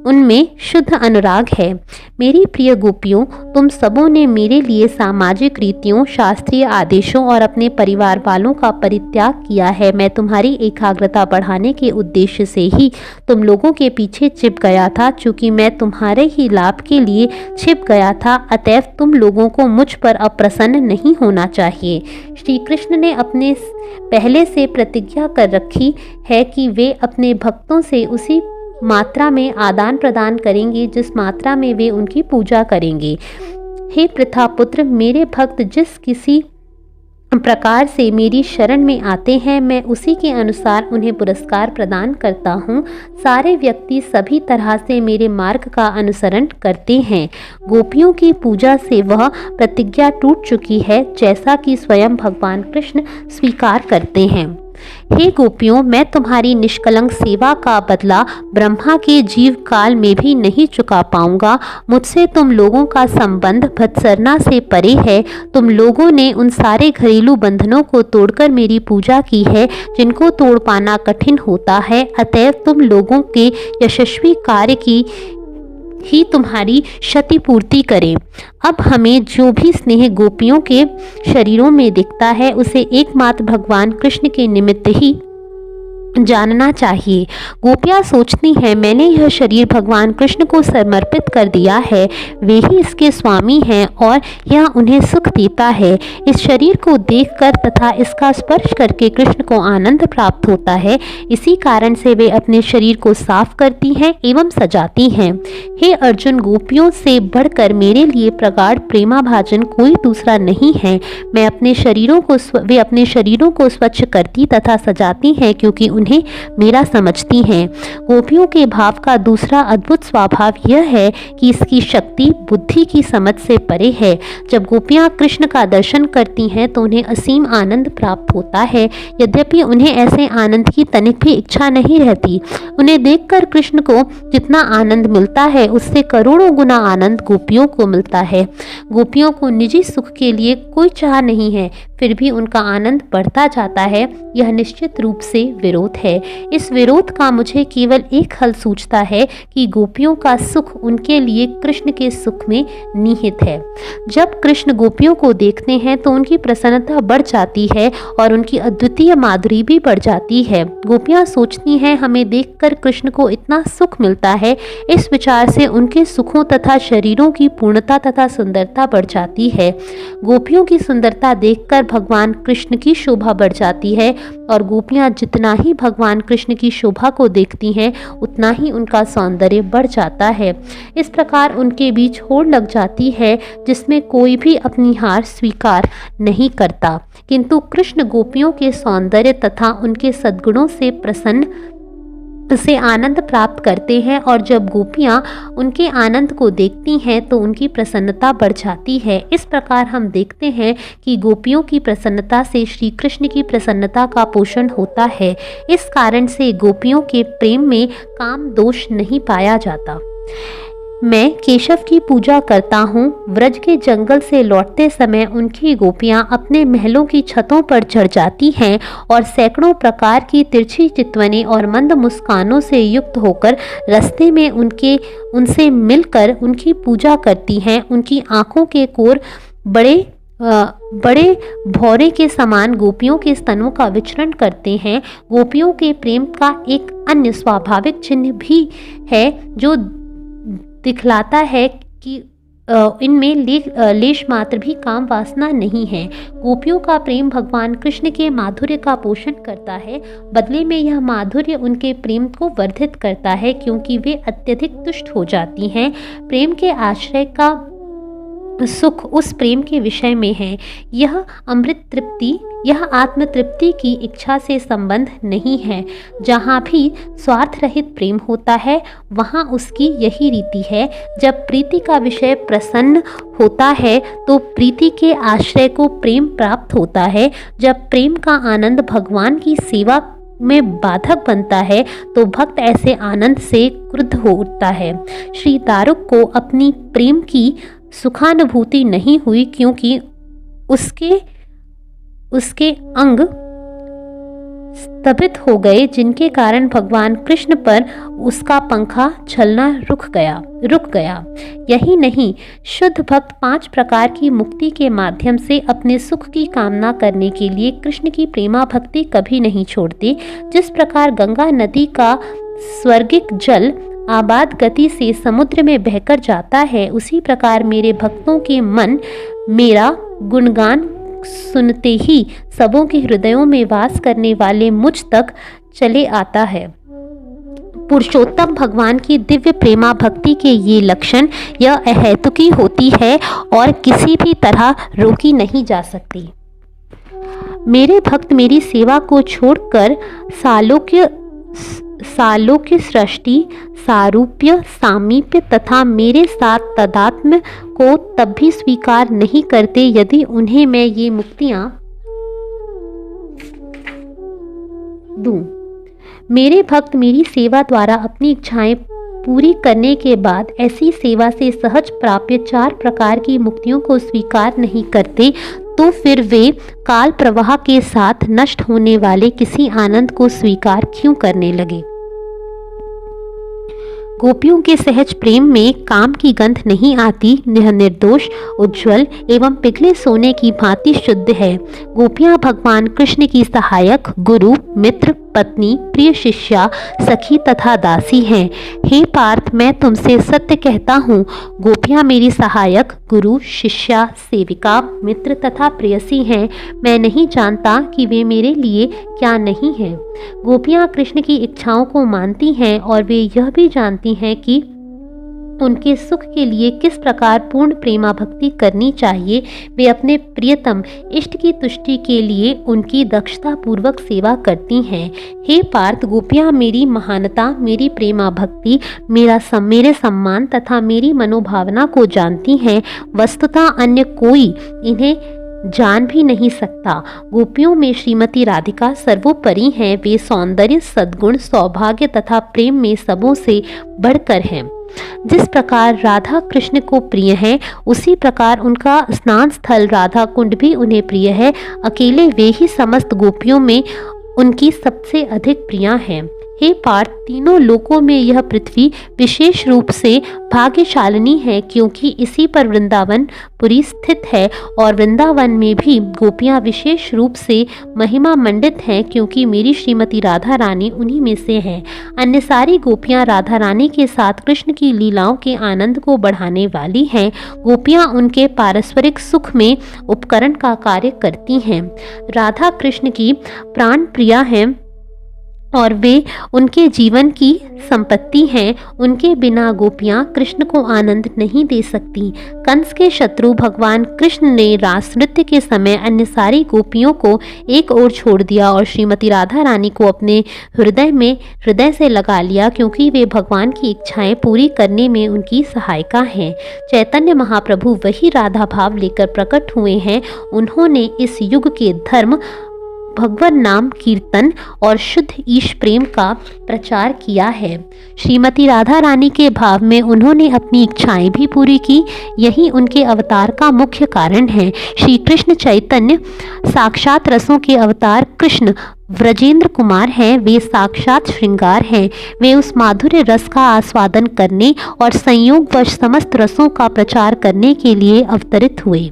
उनमें शुद्ध अनुराग है। मेरी प्रिय गोपियों, तुम सबों ने मेरे लिए सामाजिक रीतियों, शास्त्रीय आदेशों और अपने परिवार वालों का परित्याग किया है। मैं तुम्हारी एकाग्रता बढ़ाने के उद्देश्य से ही तुम लोगों के पीछे छिप गया था। चूँकि मैं तुम्हारे ही लाभ के लिए छिप गया था, अतएव तुम लोगों को मुझ पर अप्रसन्न नहीं होना चाहिए। श्री कृष्ण ने अपने पहले से प्रतिज्ञा कर रखी है कि वे अपने भक्तों से उसी मात्रा में आदान प्रदान करेंगे जिस मात्रा में वे उनकी पूजा करेंगे। हे पृथा पुत्र, मेरे भक्त जिस किसी प्रकार से मेरी शरण में आते हैं, मैं उसी के अनुसार उन्हें पुरस्कार प्रदान करता हूँ। सारे व्यक्ति सभी तरह से मेरे मार्ग का अनुसरण करते हैं। गोपियों की पूजा से वह प्रतिज्ञा टूट चुकी है, जैसा कि स्वयं भगवान कृष्ण स्वीकार करते हैं। हे गोपियों, मैं तुम्हारी निष्कलंक सेवा का बदला ब्रह्मा के जीव काल में भी नहीं चुका पाऊंगा। मुझसे तुम लोगों का संबंध भत्सरना से परे है। तुम लोगों ने उन सारे घरेलू बंधनों को तोड़कर मेरी पूजा की है जिनको तोड़ पाना कठिन होता है। अतएव तुम लोगों के यशस्वी कार्य की ही तुम्हारी क्षतिपूर्ति करें। अब हमें जो भी स्नेह गोपियों के शरीरों में दिखता है, उसे एकमात्र भगवान कृष्ण के निमित्त ही जानना चाहिए। गोपियाँ सोचती हैं, मैंने यह शरीर भगवान कृष्ण को समर्पित कर दिया है, वे ही इसके स्वामी हैं और यह उन्हें सुख देता है। इस शरीर को देखकर तथा इसका स्पर्श करके कृष्ण को आनंद प्राप्त होता है। इसी कारण से वे अपने शरीर को साफ करती हैं एवं सजाती हैं। हे अर्जुन, गोपियों से बढ़कर मेरे लिए प्रगाढ़ प्रेमाभाजन कोई दूसरा नहीं है। वे अपने शरीरों को स्वच्छ करती तथा सजाती हैं, क्योंकि उन्हें उन्हें मेरा समझती हैं। गोपियों के भाव का दूसरा अद्भुत स्वभाव यह है कि इसकी शक्ति बुद्धि की समझ से परे है। जब गोपियाँ कृष्ण का दर्शन करती हैं तो उन्हें असीम आनंद प्राप्त होता है। यद्यपि उन्हें ऐसे आनंद की तनिक भी इच्छा नहीं रहती। उन्हें देखकर कृष्ण को जितना आनंद मिलता है उससे करोड़ों गुना आनंद गोपियों को मिलता है। गोपियों को निजी सुख के लिए कोई चाह नहीं है, फिर भी उनका आनंद बढ़ता जाता है। यह निश्चित रूप से विरोध है। इस विरोध का मुझे केवल एक हल सूझता है कि गोपियों का सुख उनके लिए कृष्ण के सुख में निहित है। जब कृष्ण गोपियों को देखते हैं तो उनकी प्रसन्नता बढ़ जाती है और उनकी अद्वितीय माधुरी भी बढ़ जाती है। गोपियाँ सोचती हैं हमें देखकर कृष्ण को इतना सुख मिलता है। इस विचार से उनके सुखों तथा शरीरों की पूर्णता तथा सुंदरता बढ़ जाती है। गोपियों की सुंदरता देखकर भगवान कृष्ण की शोभा बढ़ जाती है और गोपियाँ जितना ही भगवान कृष्ण की शोभा को देखती हैं उतना ही उनका सौंदर्य बढ़ जाता है। इस प्रकार उनके बीच होड़ लग जाती है जिसमें कोई भी अपनी हार स्वीकार नहीं करता, किंतु कृष्ण गोपियों के सौंदर्य तथा उनके सद्गुणों से प्रसन्न से आनंद प्राप्त करते हैं और जब गोपियाँ उनके आनंद को देखती हैं तो उनकी प्रसन्नता बढ़ जाती है। इस प्रकार हम देखते हैं कि गोपियों की प्रसन्नता से श्री कृष्ण की प्रसन्नता का पोषण होता है। इस कारण से गोपियों के प्रेम में काम दोष नहीं पाया जाता। मैं केशव की पूजा करता हूँ। व्रज के जंगल से लौटते समय उनकी गोपियाँ अपने महलों की छतों पर चढ़ जाती हैं और सैकड़ों प्रकार की तिरछी चितवनें और मंद मुस्कानों से युक्त होकर रास्ते में उनसे मिलकर उनकी पूजा करती हैं। उनकी आँखों के कोर बड़े भौरे के समान गोपियों के स्तनों का विचरण करते हैं। गोपियों के प्रेम का एक अन्य स्वाभाविक चिन्ह भी है जो दिखलाता है कि इनमें लेश मात्र भी काम वासना नहीं है। गोपियों का प्रेम भगवान कृष्ण के माधुर्य का पोषण करता है। बदले में यह माधुर्य उनके प्रेम को वर्धित करता है क्योंकि वे अत्यधिक तुष्ट हो जाती हैं। प्रेम के आश्रय का सुख उस प्रेम के विषय में है। यह अमृत तृप्ति, यह आत्म तृप्ति की इच्छा से संबंध नहीं है। जहाँ भी स्वार्थ रहित प्रेम होता है वहाँ उसकी यही रीति है। जब प्रीति का विषय प्रसन्न होता है तो प्रीति के आश्रय को प्रेम प्राप्त होता है। जब प्रेम का आनंद भगवान की सेवा में बाधक बनता है तो भक्त ऐसे आनंद से क्रुद्ध हो उठता है। श्री दारुक को अपनी प्रेम की सुखानुभूति नहीं हुई क्योंकि उसके अंग स्तभित हो गए, जिनके कारण भगवान कृष्ण पर उसका पंखा चलना रुक गया। यही नहीं, शुद्ध भक्त 5 प्रकार की मुक्ति के माध्यम से अपने सुख की कामना करने के लिए कृष्ण की प्रेमा भक्ति कभी नहीं छोड़ते। जिस प्रकार गंगा नदी का स्वर्गिक जल आबाद गति से समुद्र में बहकर जाता है, उसी प्रकार मेरे भक्तों के मन मेरा गुणगान सुनते ही सबों के हृदयों में वास करने वाले मुझ तक चले आता है। पुरुषोत्तम भगवान की दिव्य प्रेमा भक्ति के ये लक्षण यह अहेतुकी होती है और किसी भी तरह रोकी नहीं जा सकती। मेरे भक्त मेरी सेवा को छोड़कर सालोक्य सृष्टि, सारूप्य, सामीप्य तथा मेरे साथ तदात्म्य को तब भी स्वीकार नहीं करते यदि उन्हें मैं ये मुक्तियां दूं। मेरे भक्त मेरी सेवा द्वारा अपनी इच्छाएं पूरी करने के बाद ऐसी सेवा से सहज प्राप्य 4 प्रकार की मुक्तियों को स्वीकार नहीं करते, तो फिर वे काल प्रवाह के साथ नष्ट होने वाले किसी आनंद को स्वीकार क्यों करने लगे। गोपियों के सहज प्रेम में काम की गंध नहीं आती। यह निर्दोष, उज्ज्वल एवं पिघले सोने की भांति शुद्ध है। गोपियां भगवान कृष्ण की सहायक, गुरु, मित्र, पत्नी, प्रिय शिष्या, सखी तथा दासी हैं। हे पार्थ, मैं तुमसे सत्य कहता हूँ, गोपियाँ मेरी सहायक, गुरु, शिष्या, सेविका, मित्र तथा प्रेयसी हैं। मैं नहीं जानता कि वे मेरे लिए क्या नहीं हैं। गोपियाँ कृष्ण की इच्छाओं को मानती हैं और वे यह भी जानती हैं कि उनके सुख के लिए किस प्रकार पूर्ण प्रेमा भक्ति करनी चाहिए। वे अपने प्रियतम इष्ट की तुष्टि के लिए उनकी दक्षता पूर्वक सेवा करती हैं। हे पार्थ, गोपियाँ मेरी महानता, मेरी प्रेमा भक्ति, मेरे सम्मान तथा मेरी मनोभावना को जानती हैं। वस्तुतः अन्य कोई इन्हें जान भी नहीं सकता। गोपियों में श्रीमती राधिका सर्वोपरि हैं। वे सौंदर्य, सद्गुण, सौभाग्य तथा प्रेम में सबों से बढ़कर हैं। जिस प्रकार राधा कृष्ण को प्रिय है, उसी प्रकार उनका स्नान स्थल राधा कुंड भी उन्हें प्रिय है। अकेले वे ही समस्त गोपियों में उनकी सबसे अधिक प्रिया हैं। हे पार्थ, तीनों लोकों में यह पृथ्वी विशेष रूप से भाग्यशालिनी है, क्योंकि इसी पर वृंदावन पुरी स्थित है। और वृंदावन में भी गोपियां विशेष रूप से महिमा मंडित हैं, क्योंकि मेरी श्रीमती राधा रानी उन्हीं में से हैं। अन्य सारी गोपियां राधा रानी के साथ कृष्ण की लीलाओं के आनंद को बढ़ाने वाली हैं। गोपियां उनके पारस्परिक सुख में उपकरण का कार्य करती हैं। राधा कृष्ण की प्राण प्रिया हैं और वे उनके जीवन की संपत्ति हैं। उनके बिना गोपियां कृष्ण को आनंद नहीं दे सकती। कंस के शत्रु भगवान कृष्ण ने रास नृत्य के समय अन्य सारी गोपियों को एक ओर छोड़ दिया और श्रीमती राधा रानी को अपने हृदय से लगा लिया, क्योंकि वे भगवान की इच्छाएं पूरी करने में उनकी सहायिका हैं। चैतन्य महाप्रभु वही राधा भाव लेकर प्रकट हुए हैं। उन्होंने इस युग के धर्म, भगवान नाम कीर्तन और शुद्ध ईश प्रेम का प्रचार किया है। श्रीमती राधा रानी के भाव में उन्होंने अपनी इच्छाएं भी पूरी की। यही उनके अवतार का मुख्य कारण है। श्री कृष्ण चैतन्य साक्षात रसों के अवतार कृष्ण व्रजेंद्र कुमार हैं। वे साक्षात श्रृंगार हैं। वे उस माधुर्य रस का आस्वादन करने और संयोगवश समस्त रसों का प्रचार करने के लिए अवतरित हुए।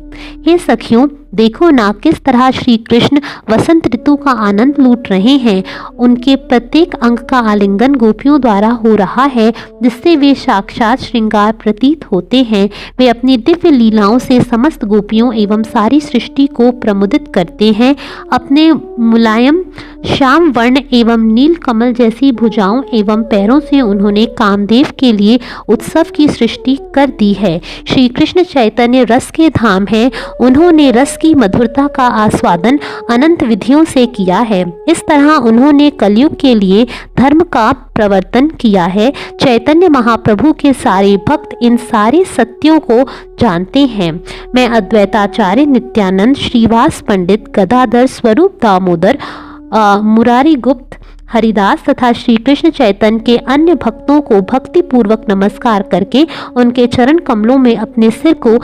हे सखियों, देखो ना किस तरह श्री कृष्ण वसंत ऋतु का आनंद लूट रहे हैं। उनके प्रत्येक अंग का आलिंगन गोपियों द्वारा हो रहा है, जिससे वे साक्षात श्रृंगार प्रतीत होते हैं। वे अपनी दिव्य लीलाओं से समस्त गोपियों एवं सारी सृष्टि को प्रमुदित करते हैं। अपने मुलायम श्याम वर्ण एवं नील कमल जैसी भुजाओं एवं पैरों से उन्होंने कामदेव के लिए उत्सव की सृष्टि कर दी है। श्री कृष्ण चैतन्य रस के धाम है। उन्होंने रस की मधुरता का आस्वादन अनंत विधियों से किया है। इस तरह उन्होंने कलयुग के लिए धर्म का प्रवर्तन किया है। चैतन्य महाप्रभु के सारे भक्त इन सारे सत्यों को जानते हैं। मैं अद्वैताचार्य नित्यानंद, श्रीवास पंडित, गदाधर, स्वरूप दामोदर, मुरारी गुप्त, हरिदास तथा श्री कृष्ण चैतन्य के अन्य भक्तों को भक्ति पूर्वक नमस्कार करके उनके चरण कमलों में अपने सिर को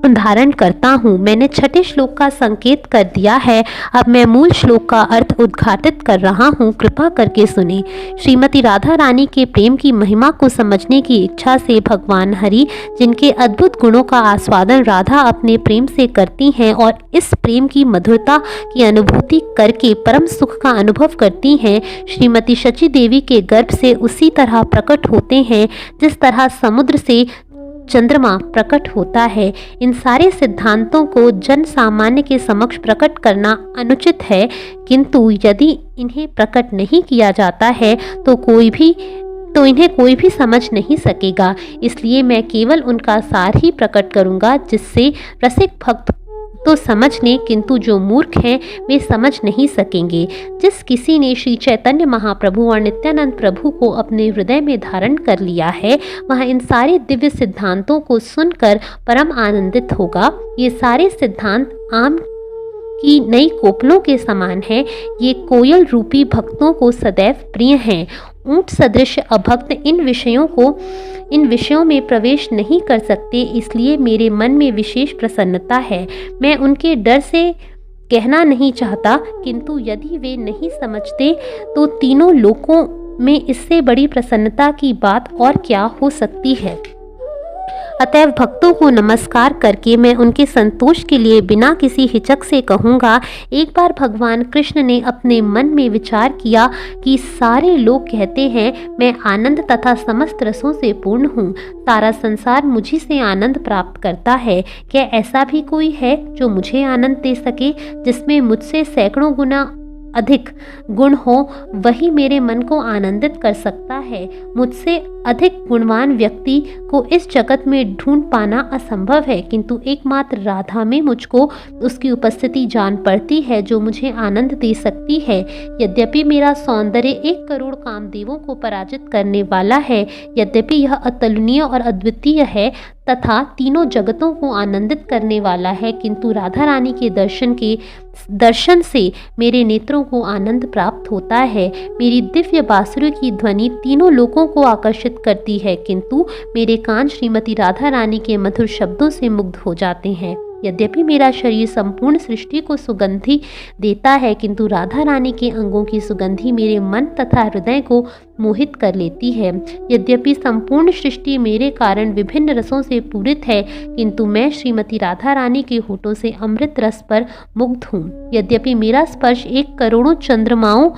धारण करता हूँ। मैंने छठे श्लोक का संकेत कर दिया है। अब मैं मूल श्लोक का अर्थ उद्घाटित कर रहा हूँ, कृपा करके सुने। श्रीमती राधा रानी के प्रेम की महिमा को समझने की इच्छा से भगवान हरि, जिनके अद्भुत गुणों का आस्वादन राधा अपने प्रेम से करती हैं और इस प्रेम की मधुरता की अनुभूति करके परम सुख का अनुभव करती हैं, श्रीमती शची देवी के गर्भ से उसी तरह प्रकट होते हैं जिस तरह समुद्र से चंद्रमा प्रकट होता है। इन सारे सिद्धांतों को जन सामान्य के समक्ष प्रकट करना अनुचित है, किंतु यदि इन्हें प्रकट नहीं किया जाता है तो इन्हें कोई भी समझ नहीं सकेगा। इसलिए मैं केवल उनका सार ही प्रकट करूंगा, जिससे रसिक भक्त तो समझ लें, किंतु जो मूर्ख हैं वे समझ नहीं सकेंगे। जिस किसी ने श्री चैतन्य महाप्रभु और नित्यानंद प्रभु को अपने हृदय में धारण कर लिया है, वह इन सारे दिव्य सिद्धांतों को सुनकर परम आनंदित होगा। ये सारे सिद्धांत आम की नई कोपलों के समान है। ये कोयल रूपी भक्तों को सदैव प्रिय हैं। ऊंट सदृश अभक्त इन विषयों में प्रवेश नहीं कर सकते, इसलिए मेरे मन में विशेष प्रसन्नता है। मैं उनके डर से कहना नहीं चाहता, किंतु यदि वे नहीं समझते तो तीनों लोकों में इससे बड़ी प्रसन्नता की बात और क्या हो सकती है। अतएव भक्तों को नमस्कार करके मैं उनके संतोष के लिए बिना किसी हिचक से कहूँगा। एक बार भगवान कृष्ण ने अपने मन में विचार किया कि सारे लोग कहते हैं मैं आनंद तथा समस्त रसों से पूर्ण हूँ, सारा संसार मुझी से आनंद प्राप्त करता है। क्या ऐसा भी कोई है जो मुझे आनंद दे सके, जिसमें मुझसे सैकड़ों गुना अधिक गुण हो वही मेरे मन को आनंदित कर सकता है। मुझसे अधिक गुणवान व्यक्ति को इस जगत में ढूंढ पाना असंभव है, किंतु एकमात्र राधा में मुझको उसकी उपस्थिति जान पड़ती है जो मुझे आनंद दे सकती है। यद्यपि मेरा सौंदर्य 1 करोड़ कामदेवों को पराजित करने वाला है, यद्यपि यह अतुलनीय और अद्वितीय है तथा तीनों जगतों को आनंदित करने वाला है, किंतु राधा रानी के दर्शन से मेरे नेत्रों को आनंद प्राप्त होता है। मेरी दिव्य बांसुरी की ध्वनि तीनों लोगों को आकर्षित करती है, किंतु मेरे कान श्रीमती राधा रानी के मधुर शब्दों से मुग्ध हो जाते हैं। यद्यपि मेरा शरीर संपूर्ण सृष्टि को सुगंधि देता है, किंतु राधा रानी के अंगों की सुगंधि मेरे मन तथा हृदय को मोहित कर लेती है। यद्यपि संपूर्ण सृष्टि मेरे कारण विभिन्न रसों से पूरित है, किंतु मैं श्रीमती राधा रानी के होठों से अमृत रस पर मुग्ध हूँ। यद्यपि मेरा स्पर्श 1 करोड़ों चंद्रमाओं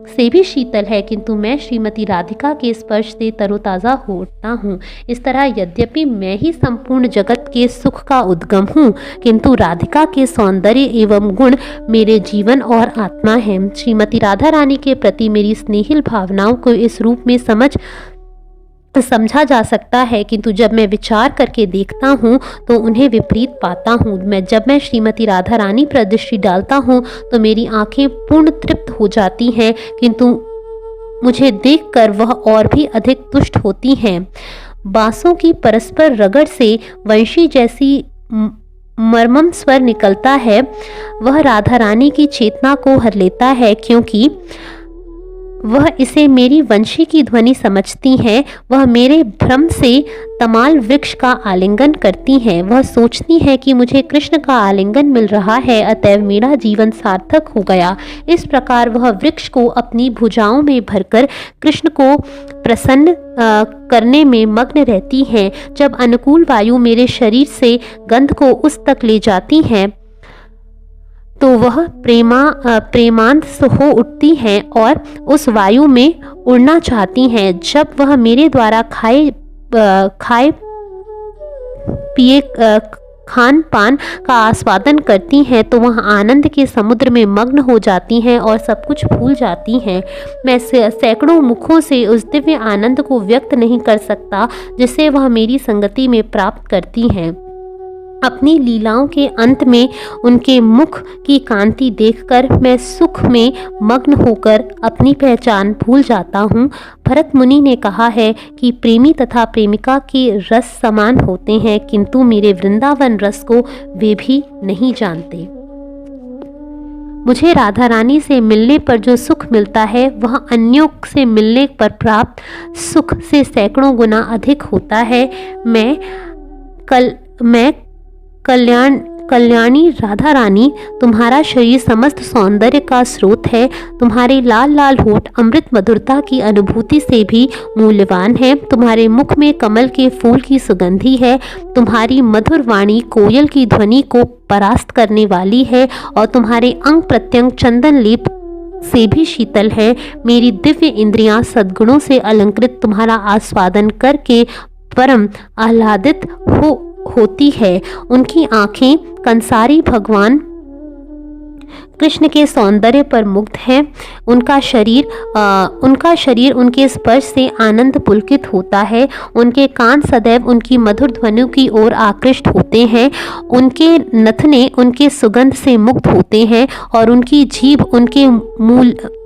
से भी शीतल है, किंतु मैं श्रीमती राधिका के स्पर्श से तरोताज़ा होता हूँ। इस तरह यद्यपि मैं ही संपूर्ण जगत के सुख का उद्गम हूँ, किंतु राधिका के सौंदर्य एवं गुण मेरे जीवन और आत्मा है। श्रीमती राधा रानी के प्रति मेरी स्नेहिल भावनाओं को इस रूप में समझा जा सकता है, किंतु जब मैं विचार करके देखता हूँ तो उन्हें विपरीत पाता हूँ। जब मैं श्रीमती राधा रानी पर दृष्टि डालता हूँ तो मेरी आंखें पूर्ण तृप्त हो जाती हैं, किंतु मुझे देखकर वह और भी अधिक तुष्ट होती हैं। बांसों की परस्पर रगड़ से वंशी जैसी मर्मम स्वर निकलता है, वह राधा रानी की चेतना को हर लेता है, क्योंकि वह इसे मेरी वंशी की ध्वनि समझती हैं। वह मेरे भ्रम से तमाल वृक्ष का आलिंगन करती हैं। वह सोचती हैं कि मुझे कृष्ण का आलिंगन मिल रहा है, अतएव मेरा जीवन सार्थक हो गया। इस प्रकार वह वृक्ष को अपनी भुजाओं में भरकर कृष्ण को प्रसन्न करने में मग्न रहती हैं। जब अनुकूल वायु मेरे शरीर से गंध को उस तक ले जाती हैं तो वह प्रेमांत हो उठती हैं और उस वायु में उड़ना चाहती हैं। जब वह मेरे द्वारा खाए पिए खान पान का आस्वादन करती हैं तो वह आनंद के समुद्र में मग्न हो जाती हैं और सब कुछ भूल जाती हैं। मैं सैकड़ों मुखों से उस दिव्य आनंद को व्यक्त नहीं कर सकता जिसे वह मेरी संगति में प्राप्त करती हैं। अपनी लीलाओं के अंत में उनके मुख की कांति देखकर मैं सुख में मग्न होकर अपनी पहचान भूल जाता हूँ। भरत मुनि ने कहा है कि प्रेमी तथा प्रेमिका के रस समान होते हैं, किंतु मेरे वृंदावन रस को वे भी नहीं जानते। मुझे राधा रानी से मिलने पर जो सुख मिलता है वह अन्यों से मिलने पर प्राप्त सुख से सैकड़ों गुना अधिक होता है। मैं कल्याणी राधा रानी, तुम्हारा शरीर समस्त सौंदर्य का स्रोत है। तुम्हारे लाल लाल होठ अमृत मधुरता की अनुभूति से भी मूल्यवान है। तुम्हारे मुख में कमल के फूल की सुगंधि है। तुम्हारी मधुर वाणी कोयल की ध्वनि को परास्त करने वाली है और तुम्हारे अंग प्रत्यंग चंदन लेप से भी शीतल है। मेरी दिव्य इंद्रियां सद्गुणों से अलंकृत तुम्हारा आस्वादन करके परम आह्लादित होती है। उनकी आंखें कंसारी भगवान कृष्ण के सौंदर्य पर मुग्ध है। उनका शरीर उनके स्पर्श से आनंद पुलकित होता है। उनके कान सदैव उनकी मधुर ध्वनि की ओर आकृष्ट होते हैं। उनके नथने उनके सुगंध से मुग्ध होते हैं और उनकी जीभ उनके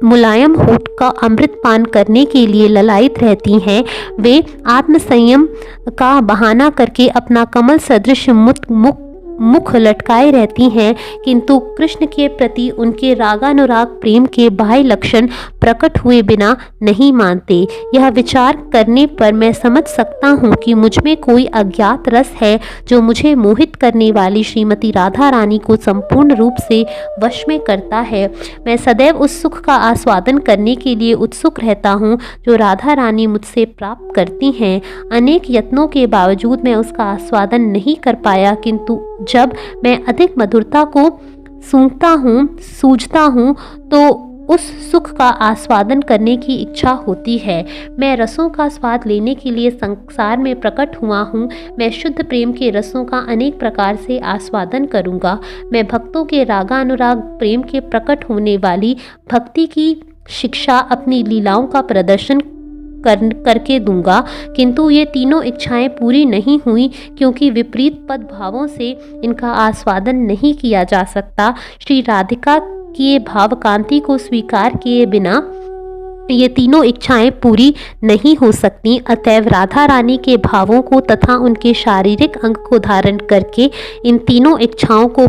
मुलायम होठ का अमृत पान करने के लिए ललायित रहती हैं। वे आत्मसंयम का बहाना करके अपना कमल सदृश मुख लटकाए रहती हैं, किंतु कृष्ण के प्रति उनके रागानुराग प्रेम के बाह्य लक्षण प्रकट हुए बिना नहीं मानते। यह विचार करने पर मैं समझ सकता हूँ कि मुझ में कोई अज्ञात रस है जो मुझे मोहित करने वाली श्रीमती राधा रानी को संपूर्ण रूप से वश में करता है। मैं सदैव उस सुख का आस्वादन करने के लिए उत्सुक रहता हूँ जो राधा रानी मुझसे प्राप्त करती हैं। अनेक यत्नों के बावजूद मैं उसका आस्वादन नहीं कर पाया, किंतु जब मैं अधिक मधुरता को सूंघता हूँ तो उस सुख का आस्वादन करने की इच्छा होती है। मैं रसों का स्वाद लेने के लिए संसार में प्रकट हुआ हूँ। मैं शुद्ध प्रेम के रसों का अनेक प्रकार से आस्वादन करूँगा। मैं भक्तों के रागानुराग प्रेम के प्रकट होने वाली भक्ति की शिक्षा अपनी लीलाओं का प्रदर्शन करके दूंगा। किंतु ये तीनों इच्छाएं पूरी नहीं हुई, क्योंकि विपरीत पद भावों से इनका आस्वादन नहीं किया जा सकता। श्री राधिका की भाव कांति को स्वीकार किए बिना ये तीनों इच्छाएं पूरी नहीं हो सकती। अतएव राधा रानी के भावों को तथा उनके शारीरिक अंग को धारण करके इन तीनों इच्छाओं को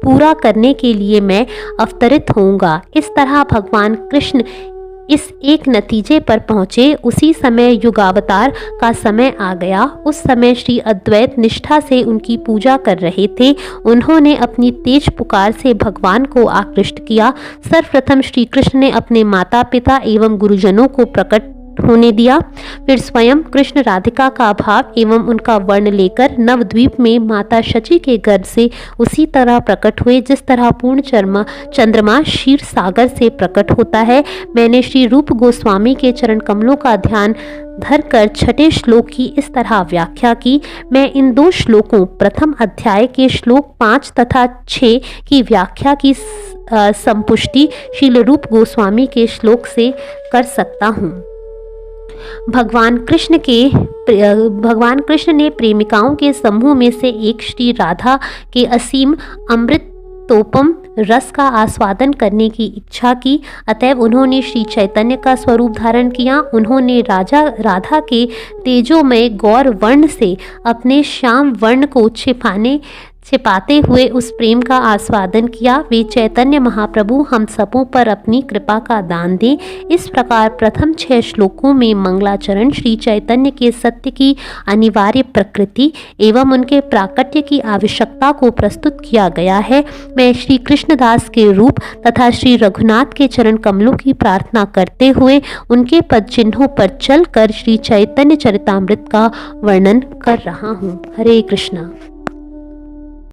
पूरा करने के लिए मैं अवतरित होऊंगा। इस तरह भगवान कृष्ण इस एक नतीजे पर पहुँचे। उसी समय युगावतार का समय आ गया। उस समय श्री अद्वैत निष्ठा से उनकी पूजा कर रहे थे। उन्होंने अपनी तेज पुकार से भगवान को आकृष्ट किया। सर्वप्रथम श्री कृष्ण ने अपने माता पिता एवं गुरुजनों को प्रकट होने दिया। फिर स्वयं कृष्ण राधिका का भाव एवं उनका वर्ण लेकर नवद्वीप में माता शची के गर्भ से उसी तरह प्रकट हुए जिस तरह पूर्ण चंद्रमा क्षीर सागर से प्रकट होता है। मैंने श्री रूप गोस्वामी के चरण कमलों का ध्यान धरकर छठे श्लोक की इस तरह व्याख्या की। मैं इन 2 श्लोकों प्रथम अध्याय के श्लोक 5 तथा 6 की व्याख्या की संपुष्टि श्रील रूप गोस्वामी के श्लोक से कर सकता हूँ। भगवान कृष्ण ने प्रेमिकाओं के समूह में से एक श्री राधा के असीम अमृतोपम रस का आस्वादन करने की इच्छा की। अतएव उन्होंने श्री चैतन्य का स्वरूप धारण किया। उन्होंने राधा के तेजोमय गौर वर्ण से अपने श्याम वर्ण को छिपाते हुए उस प्रेम का आस्वादन किया। वे चैतन्य महाप्रभु हम सबों पर अपनी कृपा का दान दें। इस प्रकार प्रथम 6 श्लोकों में मंगलाचरण श्री चैतन्य के सत्य की अनिवार्य प्रकृति एवं उनके प्राकट्य की आवश्यकता को प्रस्तुत किया गया है। मैं श्री कृष्णदास के रूप तथा श्री रघुनाथ के चरण कमलों की प्रार्थना करते हुए उनके पद चिन्हों पर चलकर श्री चैतन्य चरितामृत का वर्णन कर रहा हूँ। हरे कृष्णा।